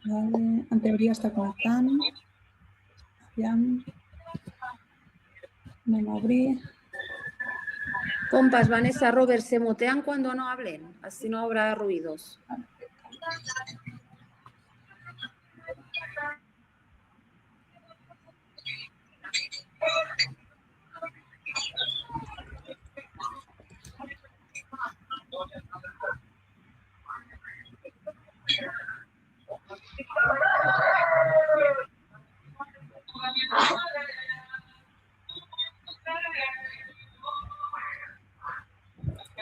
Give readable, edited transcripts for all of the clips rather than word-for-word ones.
En teoria està connectant. Aviam. Anem a obrir. Compas, Vanessa, Robert, se mutean cuando no hablen, así no habrá ruidos.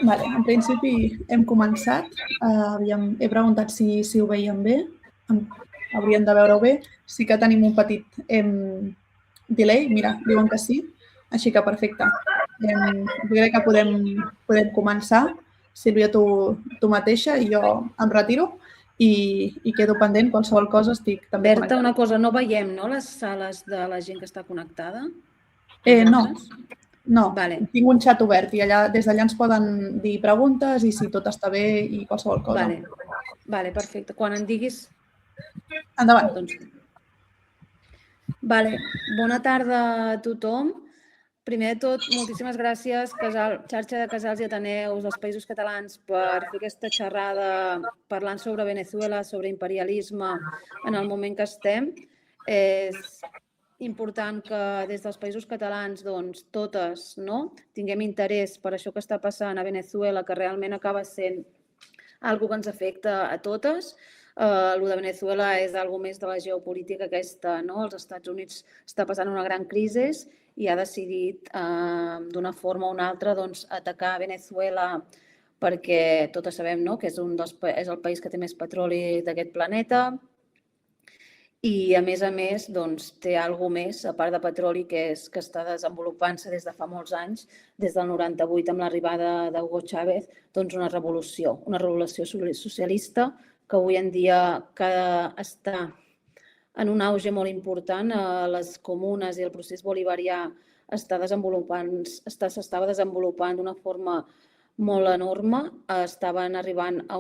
Vale, en principi hem començat. He preguntat si ho veiem bé. Haurien de veure-ho bé. Sí que tenim un petit delay. Mira, diuen que sí. Així que perfecte. Jo crec que podem començar. Sílvia, tu mateixa, i jo em retiro i quedo pendent. Qualsevol cosa estic també Berta, connectada. una cosa, no veiem, no, les sales de la gent que està connectada? No, vale. Tinc un xat obert i des d'allà ens poden dir preguntes i si tot està bé i qualsevol cosa. Vale, perfecte. Quan en diguis... Endavant. Vale, bona tarda a tothom. Primer de tot, moltíssimes gràcies, xarxa de casals i ateneus dels Països Catalans, per fer aquesta xerrada parlant sobre Venezuela, sobre imperialisme en el moment que estem. És important que des dels Països Catalans totes tinguem interès per això que està passant a Venezuela, que realment acaba sent algo que ens afecta a totes. El de Venezuela és algo més de la geopolítica aquesta, no? Els Estats Units està passant una gran crisi i ha decidit d'una forma o una altra atacar Venezuela perquè totes sabem que és el país que té més petroli d'aquest planeta i, a més, té alguna cosa més, a part de petroli, que està desenvolupant-se des de fa molts anys, des del 98, amb l'arribada d'Hugo Chávez, una revolució socialista que avui en dia està en un auge molt important. A les comunes i el procés bolivarià s'estava desenvolupant d'una forma molt enorme. Estaven arribant a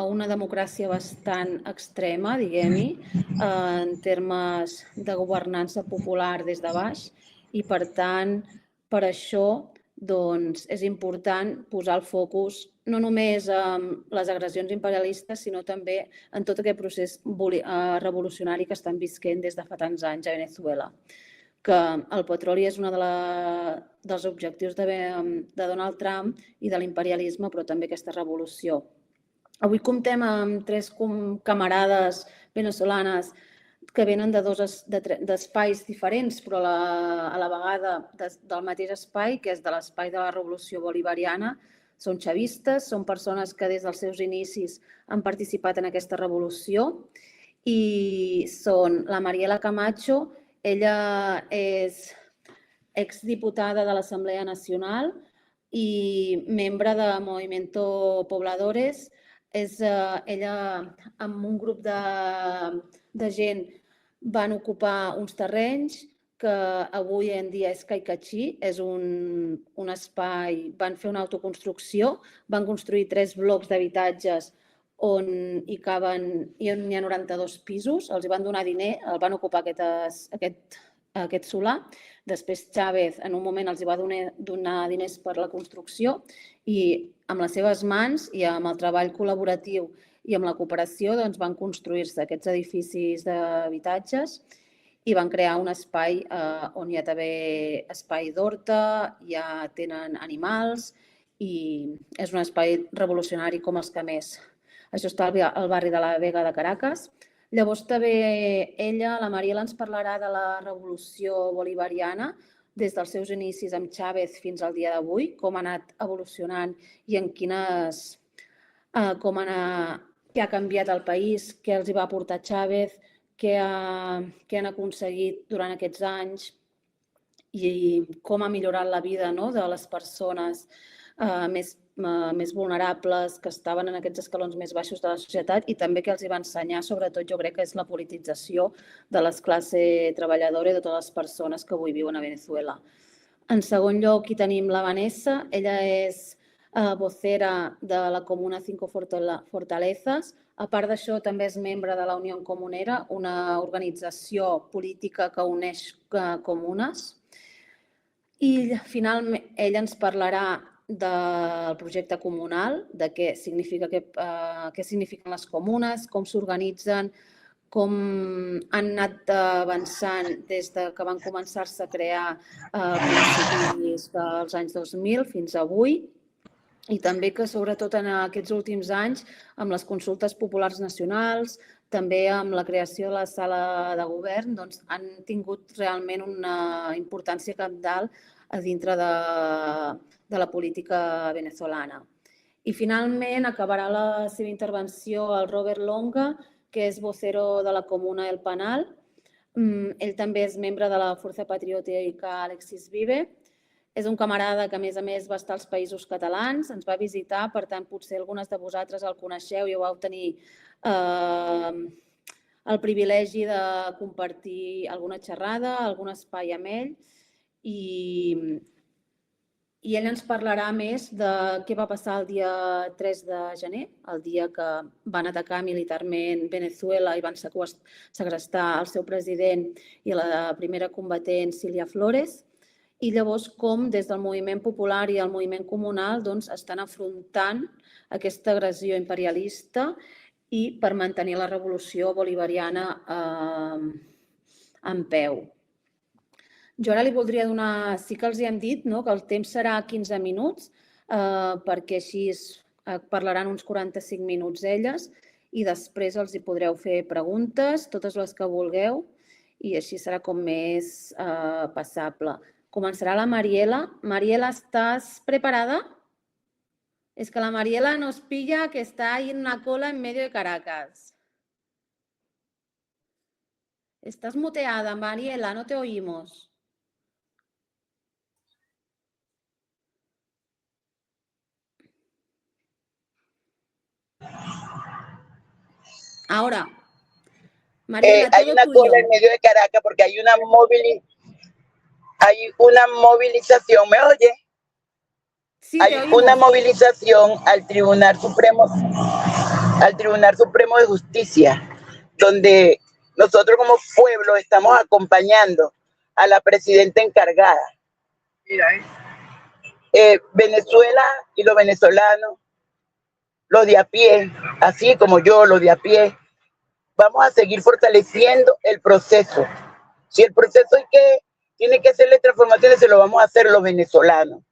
una democràcia bastant extrema, diguem-hi, en termes de governança popular des de baix i, per tant, per això és important posar el focus no només en les agressions imperialistes, sinó també en tot aquest procés revolucionari que estan visquent des de fa tants anys a Venezuela. Que el petroli és un dels objectius de Donald Trump i de l'imperialisme, però també aquesta revolució. Avui comptem amb 3 camarades venezolanes que venen d'espais diferents, però a la vegada del mateix espai, que és de l'espai de la revolució bolivariana. Són xavistes, són persones que des dels seus inicis han participat en aquesta revolució i són la Mariela Camacho. Ella és exdiputada de l'Assemblea Nacional i membre de Movimiento Pobladores. Ella, amb un grup de gent, van ocupar uns terrenys que avui en dia és Caicachi, és un espai, van fer una autoconstrucció, van construir 3 blocs d'habitatges on hi ha 92 pisos, els van donar diner, el van ocupar aquest solar. Després Chávez en un moment els va donar diners per la construcció i amb les seves mans i amb el treball col·laboratiu i amb la cooperació van construir-se aquests edificis d'habitatges i van crear un espai on hi ha també espai d'horta, ja tenen animals i és un espai revolucionari com els que més. Això està al barri de la Vega de Caracas. Llavors també ella, la Mariela, ens parlarà de la revolució bolivariana des dels seus inicis amb Chávez fins al dia d'avui, com ha anat evolucionant i en què ha canviat el país, què els hi va aportar Chávez, què han aconseguit durant aquests anys i com ha millorat la vida de les persones més vulnerables que estaven en aquests escalons més baixos de la societat i també que els hi va ensenyar, sobretot jo crec que és la politització de les classes treballadores i de totes les persones que avui viuen a Venezuela. En segon lloc, hi tenim la Vanessa. Ella és vocera de la Comuna Cinco Fortalezas. A part d'això, també és membre de la Unió Comunera, una organització política que uneix comunes. I finalment ell ens parlarà del projecte comunal, de què signifiquen les comunes, com s'organitzen, com han anat avançant des que van començar-se a crear a principis dels anys 2000 fins avui, i també que sobretot en aquests últims anys, amb les consultes populars nacionals, també amb la creació de la sala de govern, doncs, han tingut realment una importància cabdal a dintre de la política venezolana. I finalment acabarà la seva intervenció el Robert Longa, que és vocero de la Comuna del Panal. Ell també és membre de la Força Patriòtica Alexis Vive. És un camarada que, a més, va estar als Països Catalans, ens va visitar, per tant, potser algunes de vosaltres el coneixeu i ho vau tenir el privilegi de compartir alguna xerrada, algun espai amb ell, i ell ens parlarà més de què va passar el dia 3 de gener, el dia que van atacar militarment Venezuela i van segrestar el seu president i la primera combatent Sílvia Flores, i llavors com des del moviment popular i el moviment comunal estan afrontant aquesta agressió imperialista i per mantenir la revolució bolivariana en peu. Jo ara li voldria donar, sí que els hem dit que el temps serà 15 minuts, perquè així parlaran uns 45 minuts elles i després els hi podreu fer preguntes, totes les que vulgueu, i així serà com més passable. Començarà la Mariela. Mariela, ¿estás preparada? Es que la Mariela nos pilla que está ahí en una cola en medio de Caracas. Estás muteada, Mariela, no te oímos. Ahora, Mariela, hay una cola en medio de Caracas porque hay una movilización, ¿me oye? Sí, hay una movilización al Tribunal Supremo de Justicia, donde nosotros como pueblo estamos acompañando a la presidenta encargada. Venezuela y los venezolanos, los de a pie, así como yo, los de a pie, vamos a seguir fortaleciendo el proceso. Si el proceso tiene que hacerle transformaciones, se lo vamos a hacer los venezolanos.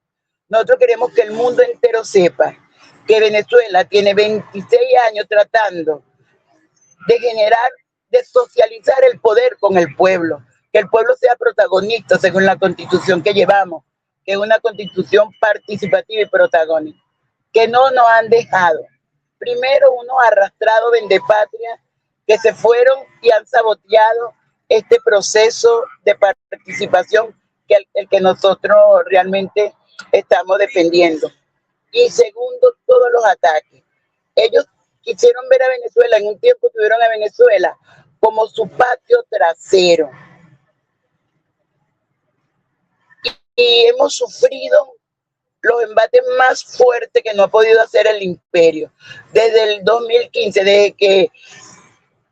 Nosotros queremos que el mundo entero sepa que Venezuela tiene 26 años tratando de generar, de socializar el poder con el pueblo, que el pueblo sea protagonista según la constitución que llevamos, que es una constitución participativa y protagónica, que no nos han dejado. Primero unos arrastrados vendepatria que se fueron y han saboteado este proceso de participación el que nosotros realmente estamos defendiendo. Y segundo, todos los ataques. Ellos quisieron ver a Venezuela, en un tiempo tuvieron a Venezuela como su patio trasero. Y hemos sufrido los embates más fuertes que no ha podido hacer el imperio. Desde el 2015, desde que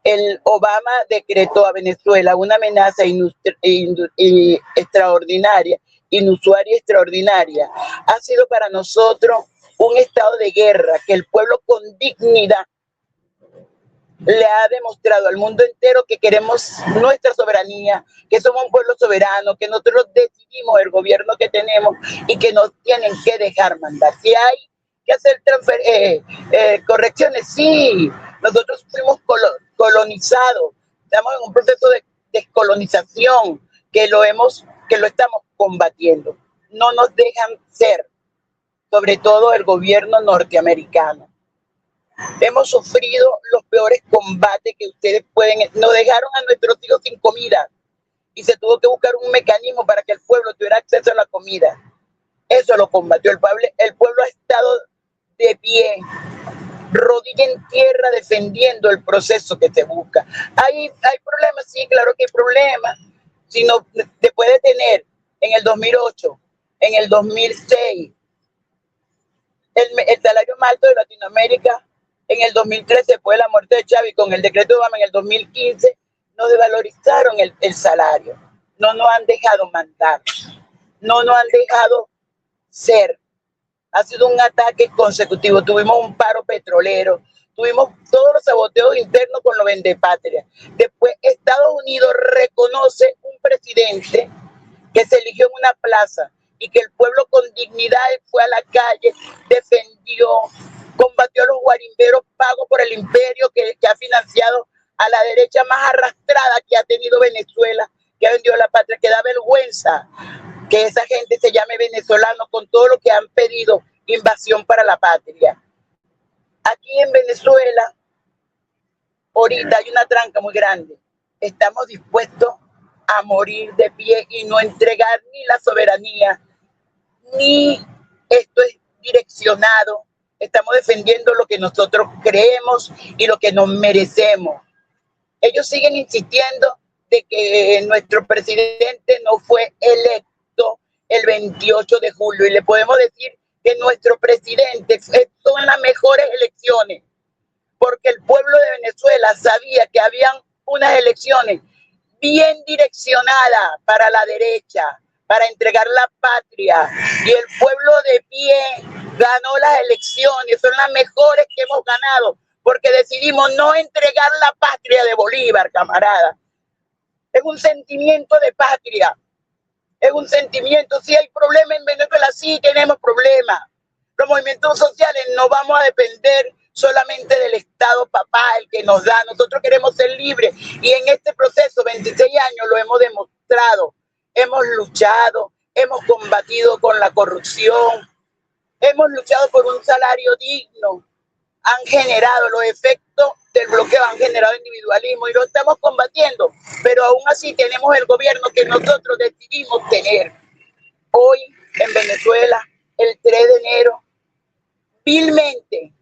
el Obama decretó a Venezuela una amenaza extraordinaria, inusual y extraordinaria, ha sido para nosotros un estado de guerra que el pueblo con dignidad le ha demostrado al mundo entero que queremos nuestra soberanía, que somos un pueblo soberano, que nosotros decidimos el gobierno que tenemos y que nos tienen que dejar mandar. Si hay que hacer correcciones, sí, nosotros fuimos colonizados, estamos en un proceso de descolonización que lo estamos combatiendo. No nos dejan ser, sobre todo el gobierno norteamericano. Hemos sufrido los peores combates que ustedes pueden. Nos dejaron a nuestros hijos sin comida y se tuvo que buscar un mecanismo para que el pueblo tuviera acceso a la comida. Eso lo combatió el pueblo. El pueblo ha estado de pie, rodilla en tierra, defendiendo el proceso que se busca. ¿Hay problemas? Sí, claro que hay problemas. Si no, te puede tener en el 2008, en el 2006, el salario más alto de Latinoamérica en el 2013, después de la muerte de Chávez, con el decreto de Obama en el 2015, nos desvalorizaron el salario. No nos han dejado mandar, no nos han dejado ser. Ha sido un ataque consecutivo. Tuvimos un paro petrolero, tuvimos todos los saboteos internos con los vendepatrias. Después Estados Unidos reconoce un presidente que se eligió en una plaza y que el pueblo con dignidad fue a la calle, defendió, combatió a los guarimberos pagos por el imperio que ha financiado a la derecha más arrastrada que ha tenido Venezuela, que ha vendido la patria, que da vergüenza que esa gente se llame venezolano con todo lo que han pedido, invasión para la patria. Aquí en Venezuela, ahorita hay una tranca muy grande. Estamos dispuestos a morir de pie y no entregar ni la soberanía, ni esto es direccionado. Estamos defendiendo lo que nosotros creemos y lo que nos merecemos. Ellos siguen insistiendo de que nuestro presidente no fue electo el 28 de julio y le podemos decir que nuestro presidente son las mejores elecciones porque el pueblo de Venezuela sabía que habían unas elecciones bien direccionadas para la derecha, para entregar la patria, y el pueblo de pie ganó las elecciones. Son las mejores que hemos ganado porque decidimos no entregar la patria de Bolívar, camarada. Es un sentimiento de patria. Es un sentimiento. Si hay problemas en Venezuela, sí tenemos problemas. Los movimientos sociales no vamos a depender solamente del Estado papá, el que nos da. Nosotros queremos ser libres y en este proceso, 26 años, lo hemos demostrado. Hemos luchado, hemos combatido con la corrupción, hemos luchado por un salario digno. Han generado los efectos del bloqueo, han generado individualismo y lo estamos combatiendo, pero aún así tenemos el gobierno que nosotros decidimos tener. Hoy en Venezuela, el 3 de enero, vilmente,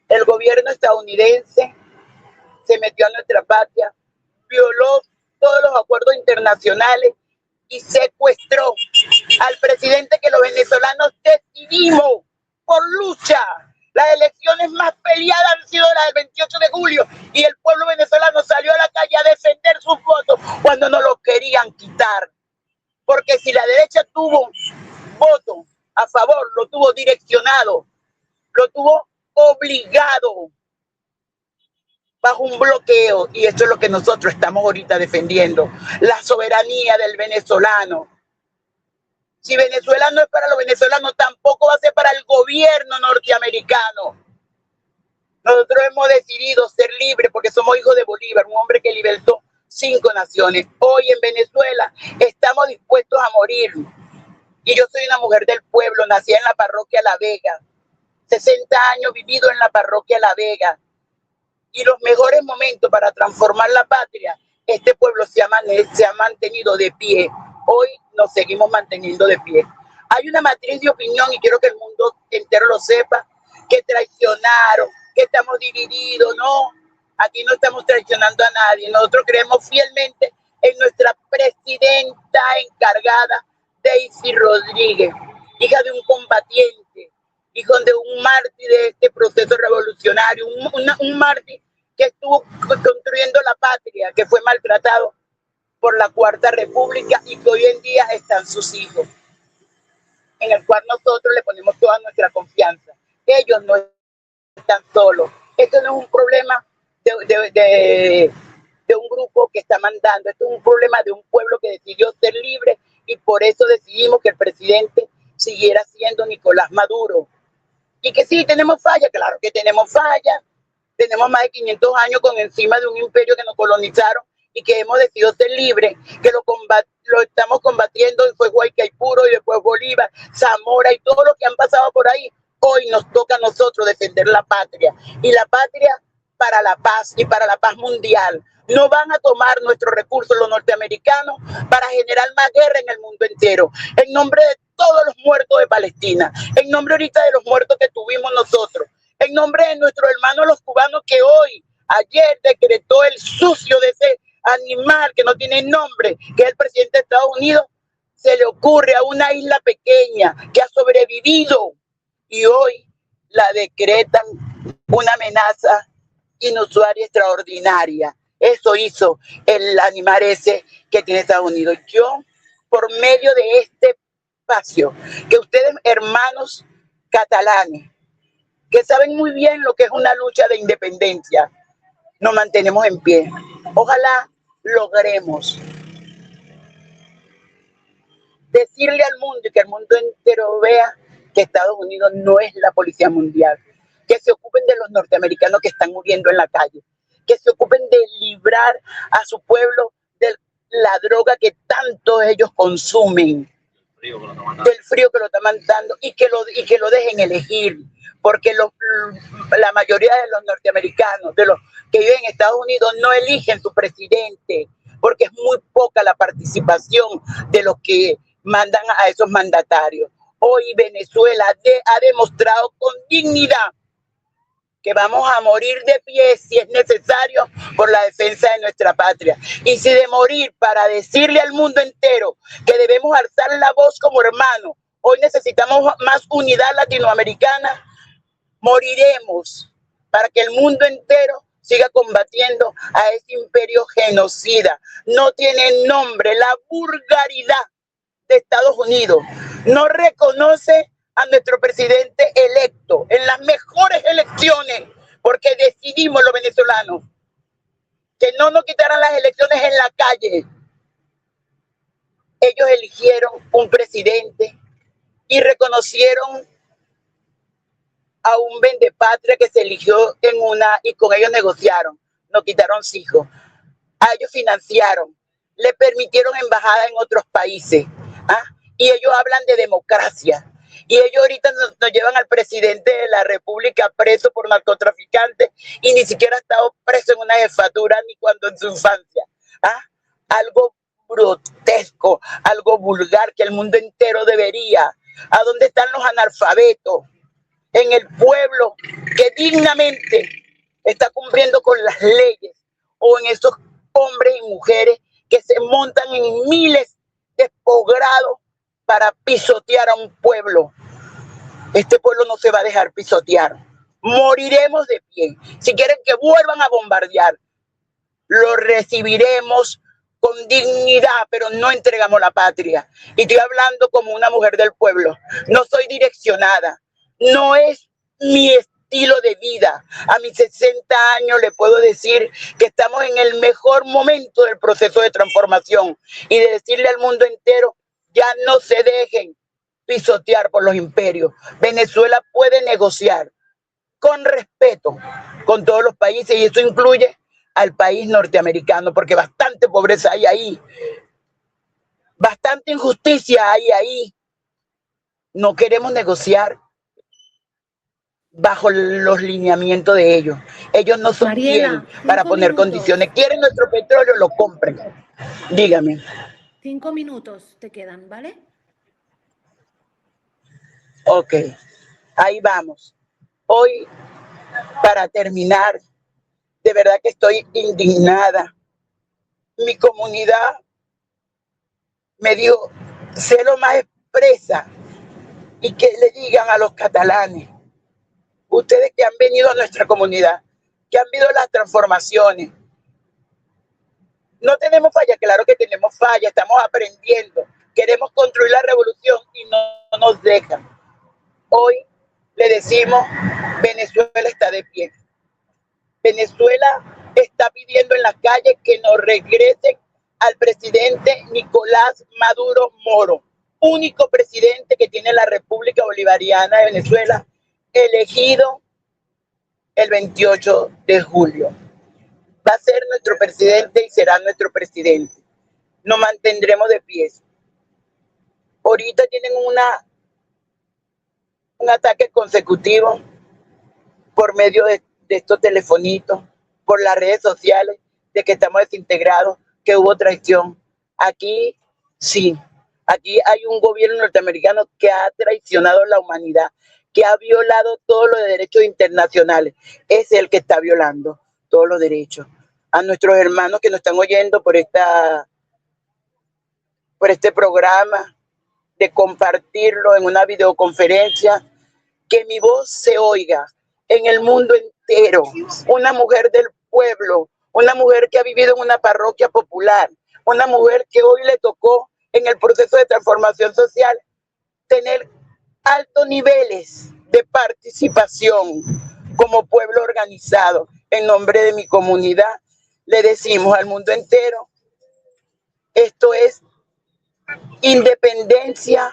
el gobierno estadounidense se metió a nuestra patria, violó todos los acuerdos internacionales y secuestró al presidente que los venezolanos decidimos por lucha. Las elecciones más peleadas han sido las del 28 de julio y el pueblo venezolano salió a la calle a defender sus votos cuando nos lo querían quitar. Porque si la derecha tuvo voto a favor, lo tuvo direccionado, lo tuvo obligado bajo un bloqueo, y esto es lo que nosotros estamos ahorita defendiendo, la soberanía del venezolano. Si Venezuela no es para los venezolanos, tampoco va a ser para el gobierno norteamericano. Nosotros hemos decidido ser libres porque somos hijos de Bolívar, un hombre que libertó 5 naciones. Hoy en Venezuela estamos dispuestos a morir. Y yo soy una mujer del pueblo, nací en la parroquia La Vega, 60 años vivido en la parroquia La Vega. Y los mejores momentos para transformar la patria, este pueblo se ha mantenido de pie. Hoy nos seguimos manteniendo de pie. Hay una matriz de opinión, y quiero que el mundo entero lo sepa, que traicionaron, que estamos divididos. No, aquí no estamos traicionando a nadie. Nosotros creemos fielmente en nuestra presidenta encargada, Daisy Rodríguez, hija de un combatiente, hijo de un mártir de este proceso revolucionario, un mártir que estuvo construyendo la patria, que fue maltratado por la Cuarta República y que hoy en día están sus hijos, en el cual nosotros le ponemos toda nuestra confianza. Ellos no están solos. Esto no es un problema de un grupo que está mandando, esto es un problema de un pueblo que decidió ser libre y por eso decidimos que el presidente siguiera siendo Nicolás Maduro. Y que sí, tenemos fallas, claro que tenemos fallas. Tenemos más de 500 años con encima de un imperio que nos colonizaron y que hemos decidido ser libres, que lo estamos combatiendo, y fue Guaycaipuro y después Bolívar, Zamora y todo lo que han pasado por ahí. Hoy nos toca a nosotros defender la patria, y la patria para la paz y para la paz mundial. No van a tomar nuestros recursos los norteamericanos para generar más guerra en el mundo entero, en nombre de todos los muertos de Palestina, en nombre ahorita de los muertos que tuvimos nosotros, en nombre de nuestros hermanos los cubanos que ayer decretó el sucio de ese animal que no tiene nombre, que es el presidente de Estados Unidos, se le ocurre a una isla pequeña que ha sobrevivido y hoy la decretan una amenaza inusual y extraordinaria? Eso hizo el animal ese que tiene Estados Unidos. Yo, por medio de este espacio, que ustedes, hermanos catalanes, que saben muy bien lo que es una lucha de independencia, nos mantenemos en pie. Ojalá logremos decirle al mundo y que el mundo entero vea que Estados Unidos no es la policía mundial, que se ocupen de los norteamericanos que están muriendo en la calle, que se ocupen de librar a su pueblo de la droga que tanto ellos consumen, del frío que lo está matando, y que lo dejen elegir, porque la mayoría de los norteamericanos, de los que viven en Estados Unidos, no eligen su presidente, porque es muy poca la participación de los que mandan a esos mandatarios. Hoy Venezuela ha demostrado con dignidad que vamos a morir de pie si es necesario por la defensa de nuestra patria. Y si de morir para decirle al mundo entero que debemos alzar la voz como hermanos, hoy necesitamos más unidad latinoamericana, moriremos para que el mundo entero siga combatiendo a ese imperio genocida. No tiene nombre la vulgaridad de Estados Unidos. No reconoce a nuestro presidente electo en las mejores elecciones, porque decidimos los venezolanos que no nos quitaran las elecciones en la calle. Ellos eligieron un presidente y reconocieron a un vendepatria que se eligió y con ellos negociaron, nos quitaron hijos, a ellos financiaron, le permitieron embajada en otros países, y ellos hablan de democracia, y ellos ahorita nos llevan al presidente de la República preso por narcotraficante y ni siquiera ha estado preso en una jefatura ni cuando en su infancia. Algo grotesco, algo vulgar que el mundo entero debería. ¿A dónde están los analfabetos? En el pueblo que dignamente está cumpliendo con las leyes, o en esos hombres y mujeres que se montan en miles de posgrados para pisotear a un pueblo. Este pueblo no se va a dejar pisotear. Moriremos de pie. Si quieren que vuelvan a bombardear, lo recibiremos con dignidad, pero no entregamos la patria. Y estoy hablando como una mujer del pueblo. No soy direccionada. No es mi estilo de vida. A mis 60 años le puedo decir que estamos en el mejor momento del proceso de transformación y de decirle al mundo entero, ya no se dejen pisotear por los imperios. Venezuela puede negociar con respeto con todos los países, y eso incluye al país norteamericano, porque bastante pobreza hay ahí, bastante injusticia hay ahí. No queremos negociar bajo los lineamientos de ellos. Ellos no son quien para poner condiciones. Quieren nuestro petróleo, lo compren. Dígame. 5 minutos te quedan, ¿vale? Ok, ahí vamos. Hoy, para terminar, de verdad que estoy indignada. Mi comunidad me dijo, sé lo más expresa y que le digan a los catalanes, ustedes que han venido a nuestra comunidad, que han visto las transformaciones. No tenemos falla, claro que tenemos falla, estamos aprendiendo, queremos construir la revolución y no nos dejan. Hoy le decimos, Venezuela está de pie. Venezuela está pidiendo en las calles que nos regresen al presidente Nicolás Maduro Moro, único presidente que tiene la República Bolivariana de Venezuela, elegido el 28 de julio. Va a ser nuestro presidente y será nuestro presidente. Nos mantendremos de pie. Ahorita tienen un ataque consecutivo por medio de estos telefonitos, por las redes sociales, de que estamos desintegrados, que hubo traición. Aquí sí, aquí hay un gobierno norteamericano que ha traicionado a la humanidad, que ha violado todos los derechos internacionales. Es el que está violando todos los derechos. A nuestros hermanos que nos están oyendo por este programa, de compartirlo en una videoconferencia, que mi voz se oiga en el mundo entero. Una mujer del pueblo, una mujer que ha vivido en una parroquia popular, una mujer que hoy le tocó en el proceso de transformación social tener altos niveles de participación como pueblo organizado. En nombre de mi comunidad, le decimos al mundo entero, esto es independencia,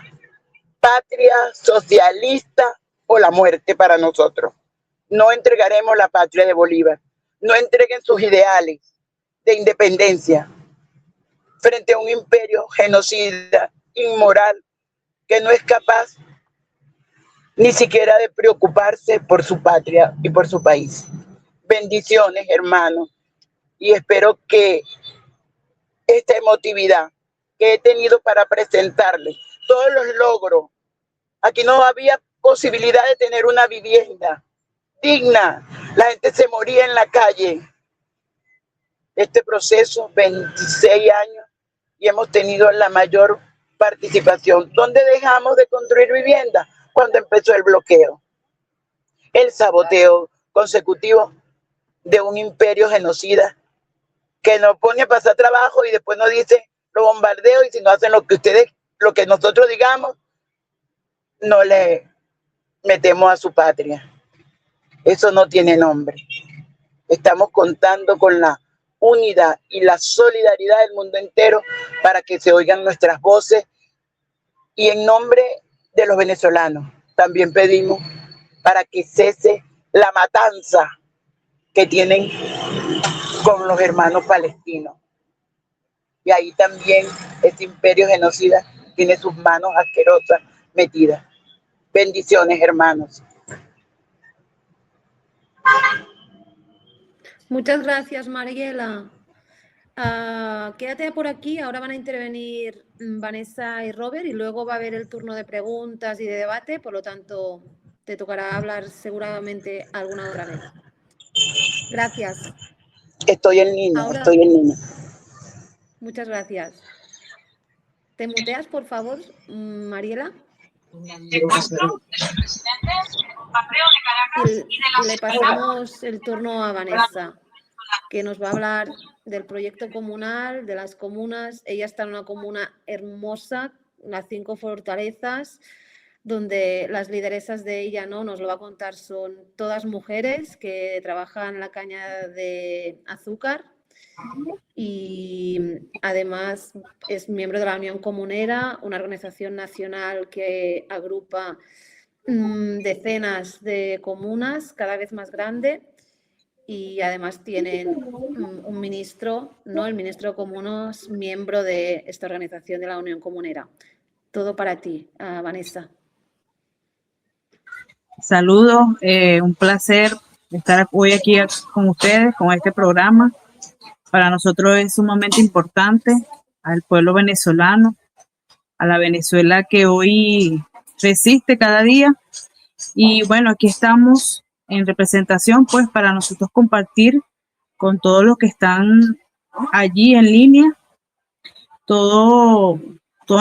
patria socialista o la muerte para nosotros. No entregaremos la patria de Bolívar. No entreguen sus ideales de independencia frente a un imperio genocida, inmoral, que no es capaz ni siquiera de preocuparse por su patria y por su país. Bendiciones, hermanos, y espero que esta emotividad que he tenido para presentarles todos los logros. Aquí no había posibilidad de tener una vivienda digna. La gente se moría en la calle. Este proceso, 26 años, y hemos tenido la mayor participación. ¿Dónde dejamos de construir vivienda? Cuando empezó el bloqueo, el saboteo consecutivo de un imperio genocida que nos pone a pasar trabajo y después nos dice los bombardeos, y si no hacen lo que nosotros digamos, no le metemos a su patria. Eso no tiene nombre. Estamos contando con la unidad y la solidaridad del mundo entero para que se oigan nuestras voces, y en nombre de los venezolanos también pedimos para que cese la matanza que tienen con los hermanos palestinos. Y ahí también este imperio genocida tiene sus manos asquerosas metidas. Bendiciones, hermanos. Muchas gracias, Mariela. Quédate por aquí, ahora van a intervenir Vanessa y Robert y luego va a haber el turno de preguntas y de debate, por lo tanto te tocará hablar seguramente alguna otra vez. Gracias. Estoy en línea. Muchas gracias. ¿Te muteas, por favor, Mariela? Y le pasamos el turno a Vanessa, que nos va a hablar del proyecto comunal, de las comunas. Ella está en una comuna hermosa, las 5 fortalezas, donde las lideresas de ella, ¿no? Nos lo va a contar, son todas mujeres que trabajan la caña de azúcar y además es miembro de la Unión Comunera, una organización nacional que agrupa decenas de comunas, cada vez más grande, y además tienen un ministro, ¿no? El ministro de Comunas, miembro de esta organización de la Unión Comunera. Todo para ti, Vanessa. Saludos, un placer estar hoy aquí con ustedes, con este programa. Para nosotros es sumamente importante, al pueblo venezolano, a la Venezuela que hoy resiste cada día. Y bueno, aquí estamos en representación, pues, para nosotros compartir con todos los que están allí en línea todas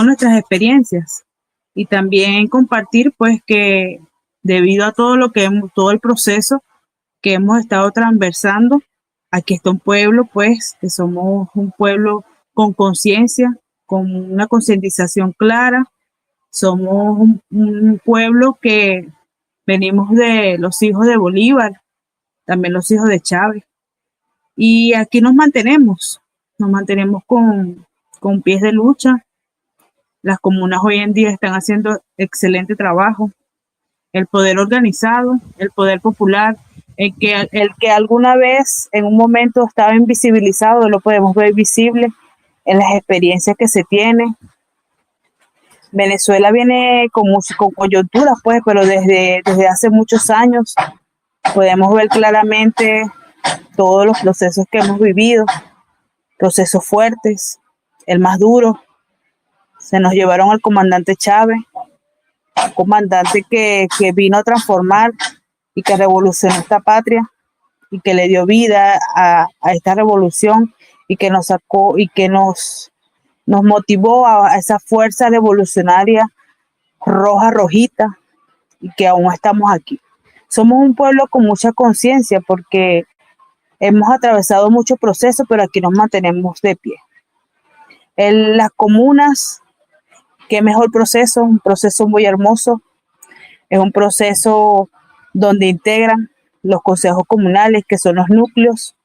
nuestras experiencias, y también compartir, pues, que debido a todo todo el proceso que hemos estado transversando, aquí está un pueblo, pues, que somos un pueblo con conciencia, con una concientización clara. Somos un pueblo que venimos de los hijos de Bolívar, también los hijos de Chávez. Y aquí nos mantenemos con pies de lucha. Las comunas hoy en día están haciendo excelente trabajo. El poder organizado, el poder popular, el que alguna vez en un momento estaba invisibilizado, lo podemos ver visible en las experiencias que se tienen. Venezuela viene con coyunturas, pues, pero desde hace muchos años podemos ver claramente todos los procesos que hemos vivido, procesos fuertes. El más duro, se nos llevaron al comandante Chávez, un comandante que vino a transformar y que revolucionó esta patria y que le dio vida a esta revolución y que nos sacó y que nos nos motivó a esa fuerza revolucionaria roja, rojita, y que aún estamos aquí. Somos un pueblo con mucha conciencia porque hemos atravesado muchos procesos, pero aquí nos mantenemos de pie. En las comunas, qué mejor proceso, un proceso muy hermoso. Es un proceso donde integran los consejos comunales, que son los núcleos,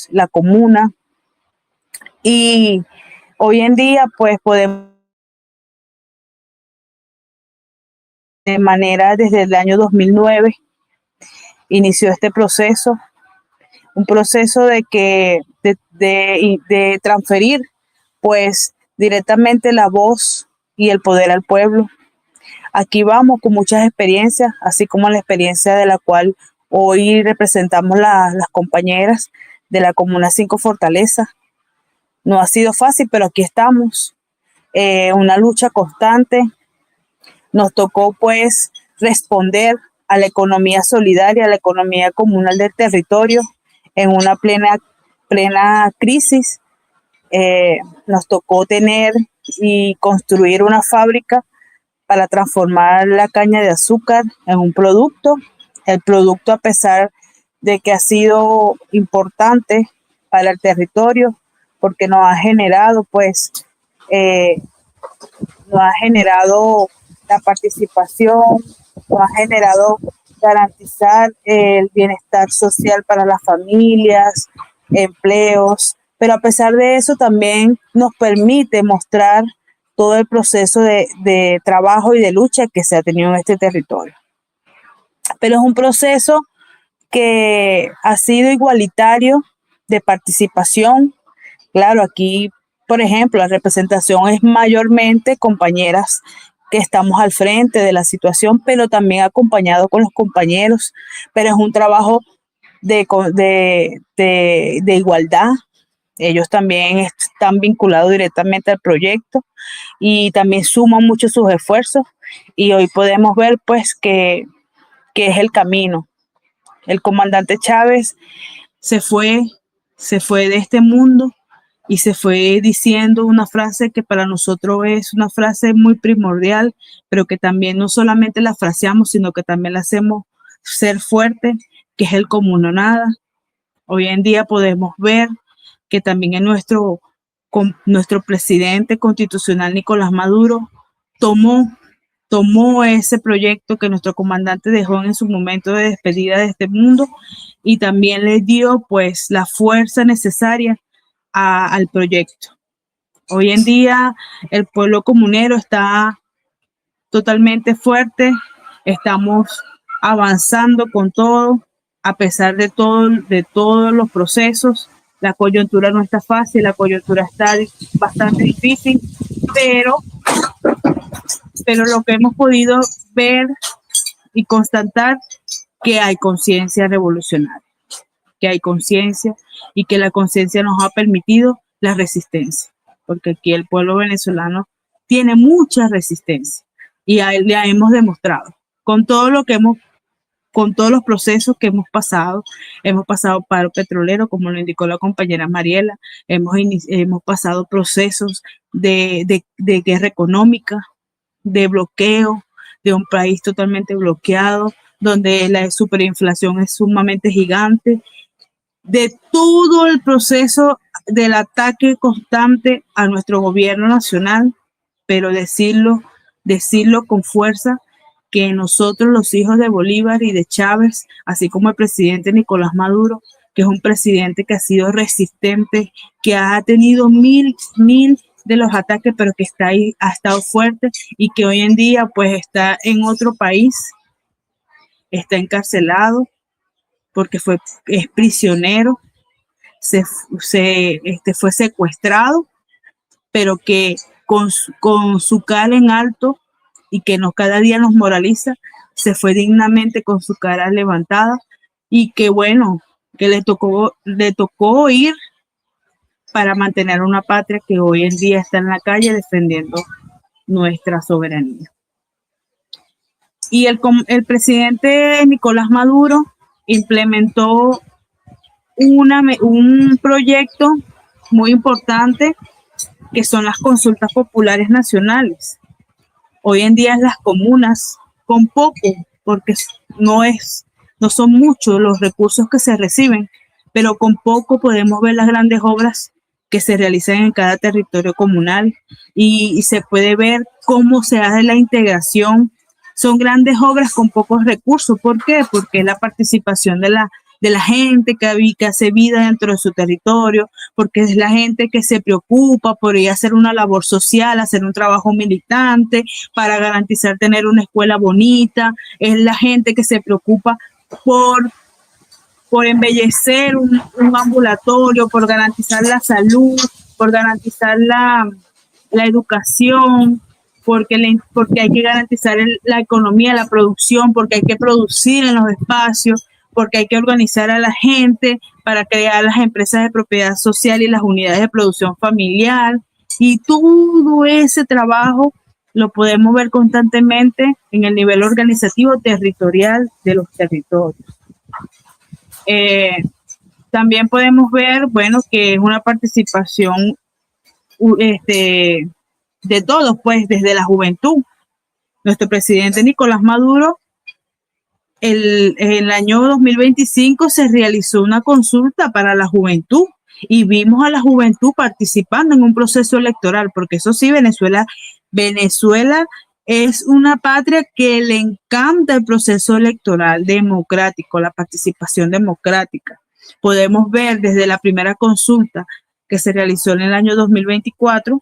la comuna. Y hoy en día, pues podemos, de manera desde el año 2009, inició este proceso, un proceso de transferir, pues, directamente la voz y el poder al pueblo. Aquí vamos con muchas experiencias, así como la experiencia de la cual hoy representamos las compañeras de la Comuna 5 Fortaleza. No ha sido fácil, pero aquí estamos. Una lucha constante. Nos tocó, pues, responder a la economía solidaria, a la economía comunal del territorio en una plena crisis. Nos tocó tener y construir una fábrica para transformar la caña de azúcar en un producto. El producto, a pesar de que ha sido importante para el territorio, porque nos ha generado, pues, la participación, nos ha generado garantizar el bienestar social para las familias, empleos, pero a pesar de eso también nos permite mostrar todo el proceso de trabajo y de lucha que se ha tenido en este territorio. Pero es un proceso que ha sido igualitario de participación. Claro, aquí, por ejemplo, la representación es mayormente compañeras que estamos al frente de la situación, pero también acompañado con los compañeros. Pero es un trabajo de igualdad. Ellos también están vinculados directamente al proyecto y también suman mucho sus esfuerzos. Y hoy podemos ver, pues, que es el camino. El comandante Chávez se fue de este mundo y se fue diciendo una frase que para nosotros es una frase muy primordial, pero que también no solamente la fraseamos, sino que también la hacemos ser fuerte, que es el común o nada. Hoy en día podemos ver que también en nuestro presidente constitucional, Nicolás Maduro, tomó ese proyecto que nuestro comandante dejó en su momento de despedida de este mundo y también le dio, pues, la fuerza necesaria al proyecto. Hoy en día el pueblo comunero está totalmente fuerte, estamos avanzando con todo, a pesar de todos los procesos. La coyuntura no está fácil, la coyuntura está bastante difícil, pero lo que hemos podido ver y constatar, que hay conciencia revolucionaria, que hay conciencia y que la conciencia nos ha permitido la resistencia, porque aquí el pueblo venezolano tiene mucha resistencia y la hemos demostrado con todo lo que con todos los procesos que hemos pasado paro petrolero, como lo indicó la compañera Mariela, hemos pasado procesos de guerra económica, de bloqueo, de un país totalmente bloqueado, donde la superinflación es sumamente gigante, de todo el proceso del ataque constante a nuestro gobierno nacional, pero decirlo con fuerza, que nosotros, los hijos de Bolívar y de Chávez, así como el presidente Nicolás Maduro, que es un presidente que ha sido resistente, que ha tenido mil de los ataques, pero que está ahí, ha estado fuerte y que hoy en día pues está en otro país, está encarcelado porque es prisionero, fue secuestrado, pero que con su cara en alto y que cada día nos moraliza, se fue dignamente con su cara levantada y que bueno, que le tocó ir para mantener una patria que hoy en día está en la calle defendiendo nuestra soberanía. Y el presidente Nicolás Maduro implementó un proyecto muy importante que son las consultas populares nacionales. Hoy en día las comunas, con poco, porque no son muchos los recursos que se reciben, pero con poco podemos ver las grandes obras que se realizan en cada territorio comunal y se puede ver cómo se hace la integración. Son grandes obras con pocos recursos. ¿Por qué? Porque es la participación de la gente que hace vida dentro de su territorio, porque es la gente que se preocupa por ir a hacer una labor social, hacer un trabajo militante para garantizar tener una escuela bonita, es la gente que se preocupa por embellecer un ambulatorio, por garantizar la salud, por garantizar la educación, porque hay que garantizar la economía, la producción, porque hay que producir en los espacios, porque hay que organizar a la gente para crear las empresas de propiedad social y las unidades de producción familiar. Y todo ese trabajo lo podemos ver constantemente en el nivel organizativo territorial de los territorios. También podemos ver, bueno, que es una participación de todos, pues, desde la juventud. Nuestro presidente Nicolás Maduro, el año 2025 se realizó una consulta para la juventud y vimos a la juventud participando en un proceso electoral, porque eso sí, Venezuela es una patria que le encanta el proceso electoral democrático, la participación democrática. Podemos ver desde la primera consulta que se realizó en el año 2024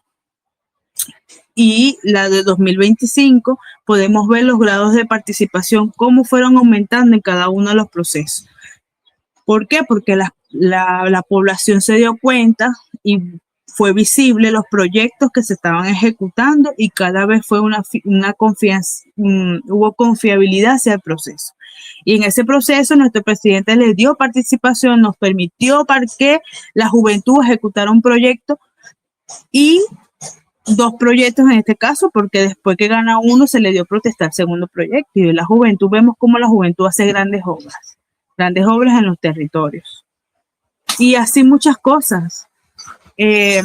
y la de 2025, podemos ver los grados de participación, cómo fueron aumentando en cada uno de los procesos. ¿Por qué? Porque la población se dio cuenta y fue visible los proyectos que se estaban ejecutando y cada vez fue una confianza, hubo confiabilidad hacia el proceso. Y en ese proceso nuestro presidente le dio participación, nos permitió para que la juventud ejecutara un proyecto y 2 proyectos en este caso, porque después que gana uno se le dio protestar el segundo proyecto. Y de la juventud vemos cómo la juventud hace grandes obras en los territorios. Y así muchas cosas. El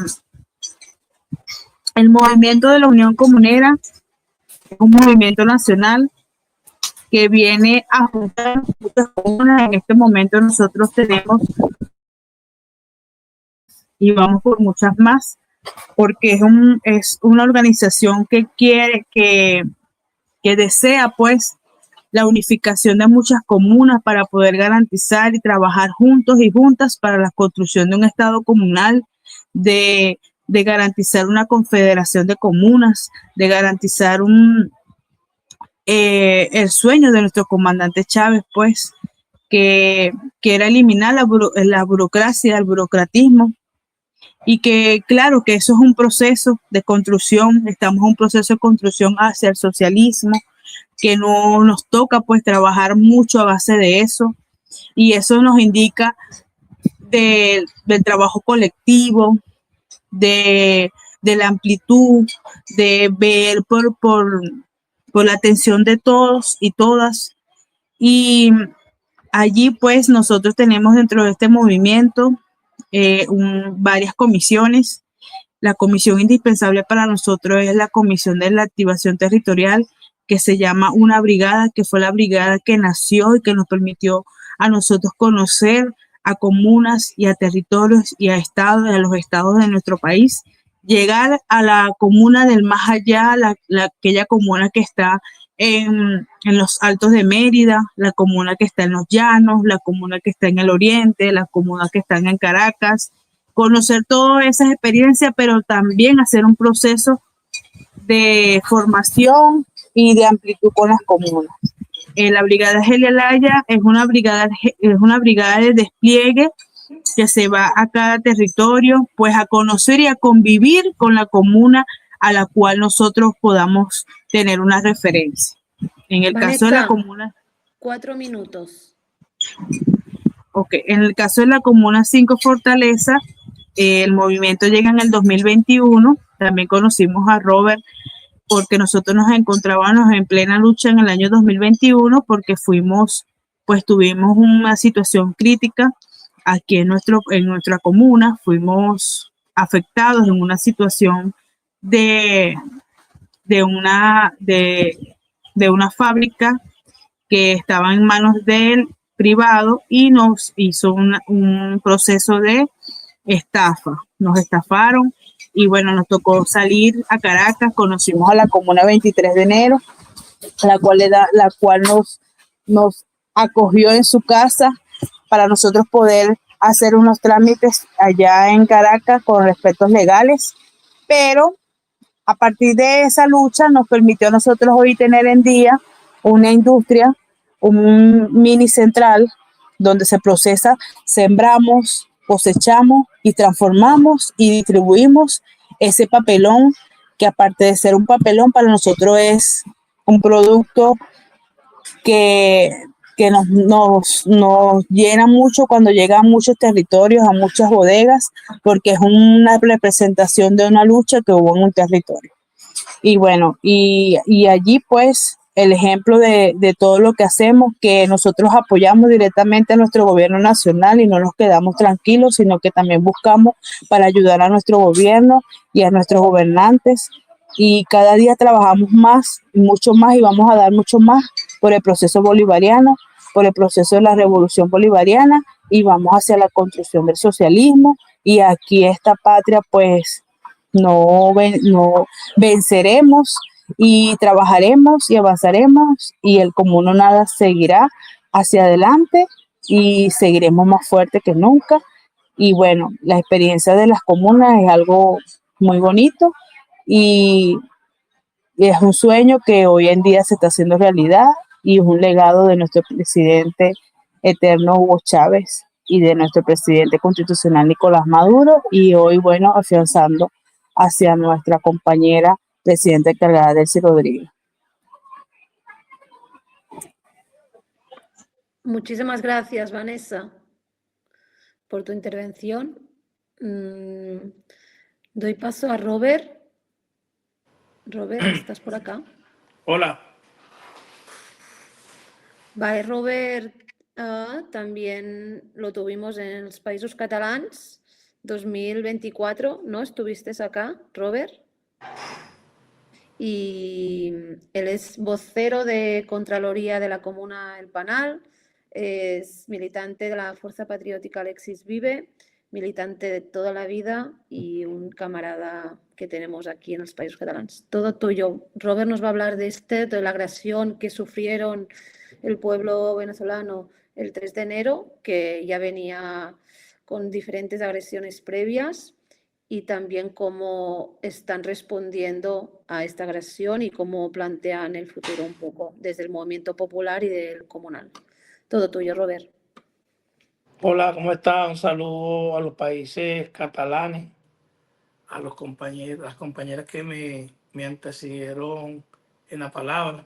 movimiento de la Unión Comunera es un movimiento nacional que viene a juntar muchas comunas. En este momento nosotros tenemos y vamos por muchas más, porque es una organización que quiere, que desea pues la unificación de muchas comunas para poder garantizar y trabajar juntos y juntas para la construcción de un estado comunal, de garantizar una confederación de comunas, de garantizar el sueño de nuestro comandante Chávez, pues, que era eliminar la burocracia, el burocratismo, y que claro que eso es un proceso de construcción, estamos en un proceso de construcción hacia el socialismo, que no nos toca pues trabajar mucho a base de eso, y eso nos indica del trabajo colectivo, de la amplitud, de ver por la atención de todos y todas. Y allí pues nosotros tenemos dentro de este movimiento varias comisiones. La comisión indispensable para nosotros es la comisión de la activación territorial, que se llama Una Brigada, que fue la brigada que nació y que nos permitió a nosotros conocer a comunas y a territorios y a estados, a los estados de nuestro país, llegar a la comuna del más allá, aquella comuna que está en los Altos de Mérida, la comuna que está en los Llanos, la comuna que está en el Oriente, la comuna que está en Caracas, conocer todas esas experiencias, pero también hacer un proceso de formación y de amplitud con las comunas. La Brigada Helia Laya es una brigada de despliegue que se va a cada territorio, pues a conocer y a convivir con la comuna a la cual nosotros podamos tener una referencia. En el Vanessa, caso de la comuna... 4 minutos. Ok, en el caso de la comuna 5 Fortaleza, el movimiento llega en el 2021, también conocimos a Robert, porque nosotros nos encontrábamos en plena lucha en el año 2021, porque tuvimos una situación crítica aquí en nuestra comuna, fuimos afectados en una situación de, de una fábrica que estaba en manos del privado y nos hizo un proceso de estafa. Nos estafaron y bueno, nos tocó salir a Caracas, conocimos a la Comuna 23 de enero, la cual nos acogió en su casa para nosotros poder hacer unos trámites allá en Caracas con respetos legales, pero a partir de esa lucha nos permitió a nosotros hoy tener en día una industria, un mini central donde se procesa, sembramos, cosechamos y transformamos y distribuimos ese papelón que aparte de ser un papelón para nosotros es un producto que, que nos llena mucho cuando llega a muchos territorios, a muchas bodegas, porque es una representación de una lucha que hubo en un territorio. Y bueno, y allí pues el ejemplo de todo lo que hacemos, que nosotros apoyamos directamente a nuestro gobierno nacional y no nos quedamos tranquilos, sino que también buscamos para ayudar a nuestro gobierno y a nuestros gobernantes. Y cada día trabajamos más, mucho más y vamos a dar mucho más por el proceso bolivariano, por el proceso de la revolución bolivariana y vamos hacia la construcción del socialismo y aquí esta patria pues no venceremos y trabajaremos y avanzaremos y el Comuna Nada seguirá hacia adelante y seguiremos más fuerte que nunca. Y bueno, la experiencia de las comunas es algo muy bonito y es un sueño que hoy en día se está haciendo realidad y es un legado de nuestro presidente eterno Hugo Chávez y de nuestro presidente constitucional Nicolás Maduro y hoy, bueno, afianzando hacia nuestra compañera presidenta encargada Delcy Rodríguez. Muchísimas gracias, Vanessa, por tu intervención. Doy paso a Robert. Robert, ¿estás por acá? Hola. Vale, Robert también lo tuvimos en los Països Catalans 2024, ¿no? ¿Estuviste acá, Robert? Y él es vocero de Contraloría de la Comuna El Panal, es militante de la Fuerza Patriótica Alexis Vive, militante de toda la vida y un camarada que tenemos aquí en los Països Catalans. Todo tuyo. Robert nos va a hablar de la agresión que sufrieron el pueblo venezolano el 3 de enero, que ya venía con diferentes agresiones previas, y también cómo están respondiendo a esta agresión y cómo plantean el futuro un poco desde el movimiento popular y del comunal. Todo tuyo, Robert. Hola, ¿cómo están? Un saludo a los países catalanes, a los las compañeras que me antecedieron en la palabra,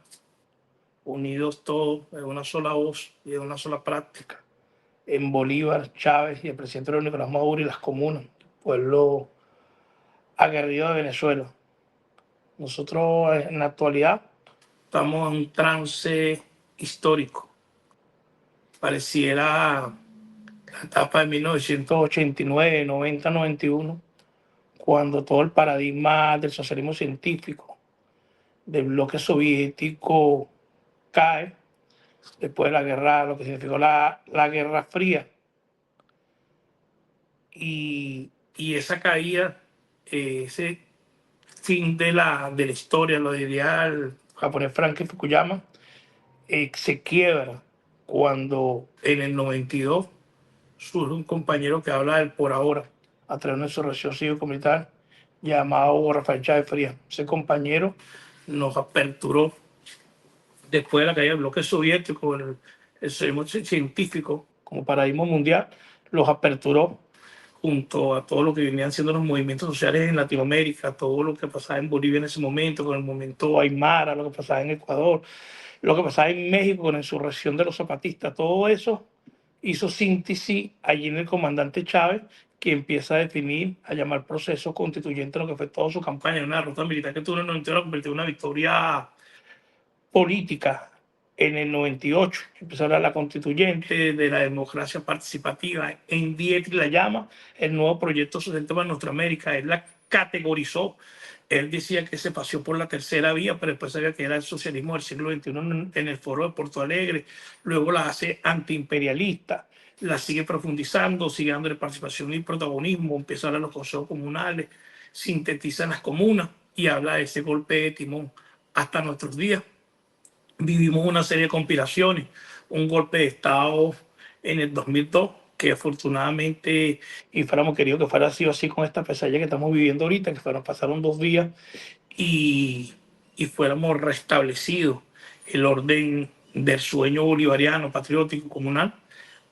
unidos todos en una sola voz y en una sola práctica, en Bolívar, Chávez y el presidente Nicolás Maduro y las comunas, el pueblo aguerrido de Venezuela. Nosotros en la actualidad estamos en un trance histórico. Pareciera la etapa de 1989, 90, 91, cuando todo el paradigma del socialismo científico, del bloque soviético cae, después de la guerra, lo que significó la Guerra Fría. Y esa caída, ese fin de la historia, lo diría el japonés Francis Fukuyama, se quiebra cuando en el 92 surge un compañero que habla del por ahora a través de una insurrección cívico-militar llamado Rafael Chávez Frías. Ese compañero nos aperturó después de la caída del bloque soviético, el socialismo científico como paradigma mundial, los aperturó junto a todo lo que venían siendo los movimientos sociales en Latinoamérica, todo lo que pasaba en Bolivia en ese momento, con el movimiento Aymara, lo que pasaba en Ecuador, lo que pasaba en México con la insurrección de los zapatistas, todo eso hizo síntesis allí en el comandante Chávez, que empieza a definir, a llamar proceso constituyente lo que fue toda su campaña, una derrota militar que tuvo en el 91, la convirtió en una victoria política En el 98 empezó a hablar la constituyente de la democracia participativa. En Dietri la llama el nuevo proyecto socialista para nuestra América. Él la categorizó. Él decía que se paseó por la tercera vía, pero después sabía que era el socialismo del siglo XXI en el foro de Porto Alegre. Luego la hace antiimperialista, la sigue profundizando, sigue dándole participación y protagonismo, empieza a hablar de los consejos comunales, sintetiza las comunas y habla de ese golpe de timón hasta nuestros días. Vivimos una serie de conspiraciones, un golpe de Estado en el 2002, que afortunadamente, y fuéramos querido que fuera sido así con esta pesadilla que estamos viviendo ahorita, que pasaron 2 días y fuéramos restablecidos el orden del sueño bolivariano, patriótico, comunal.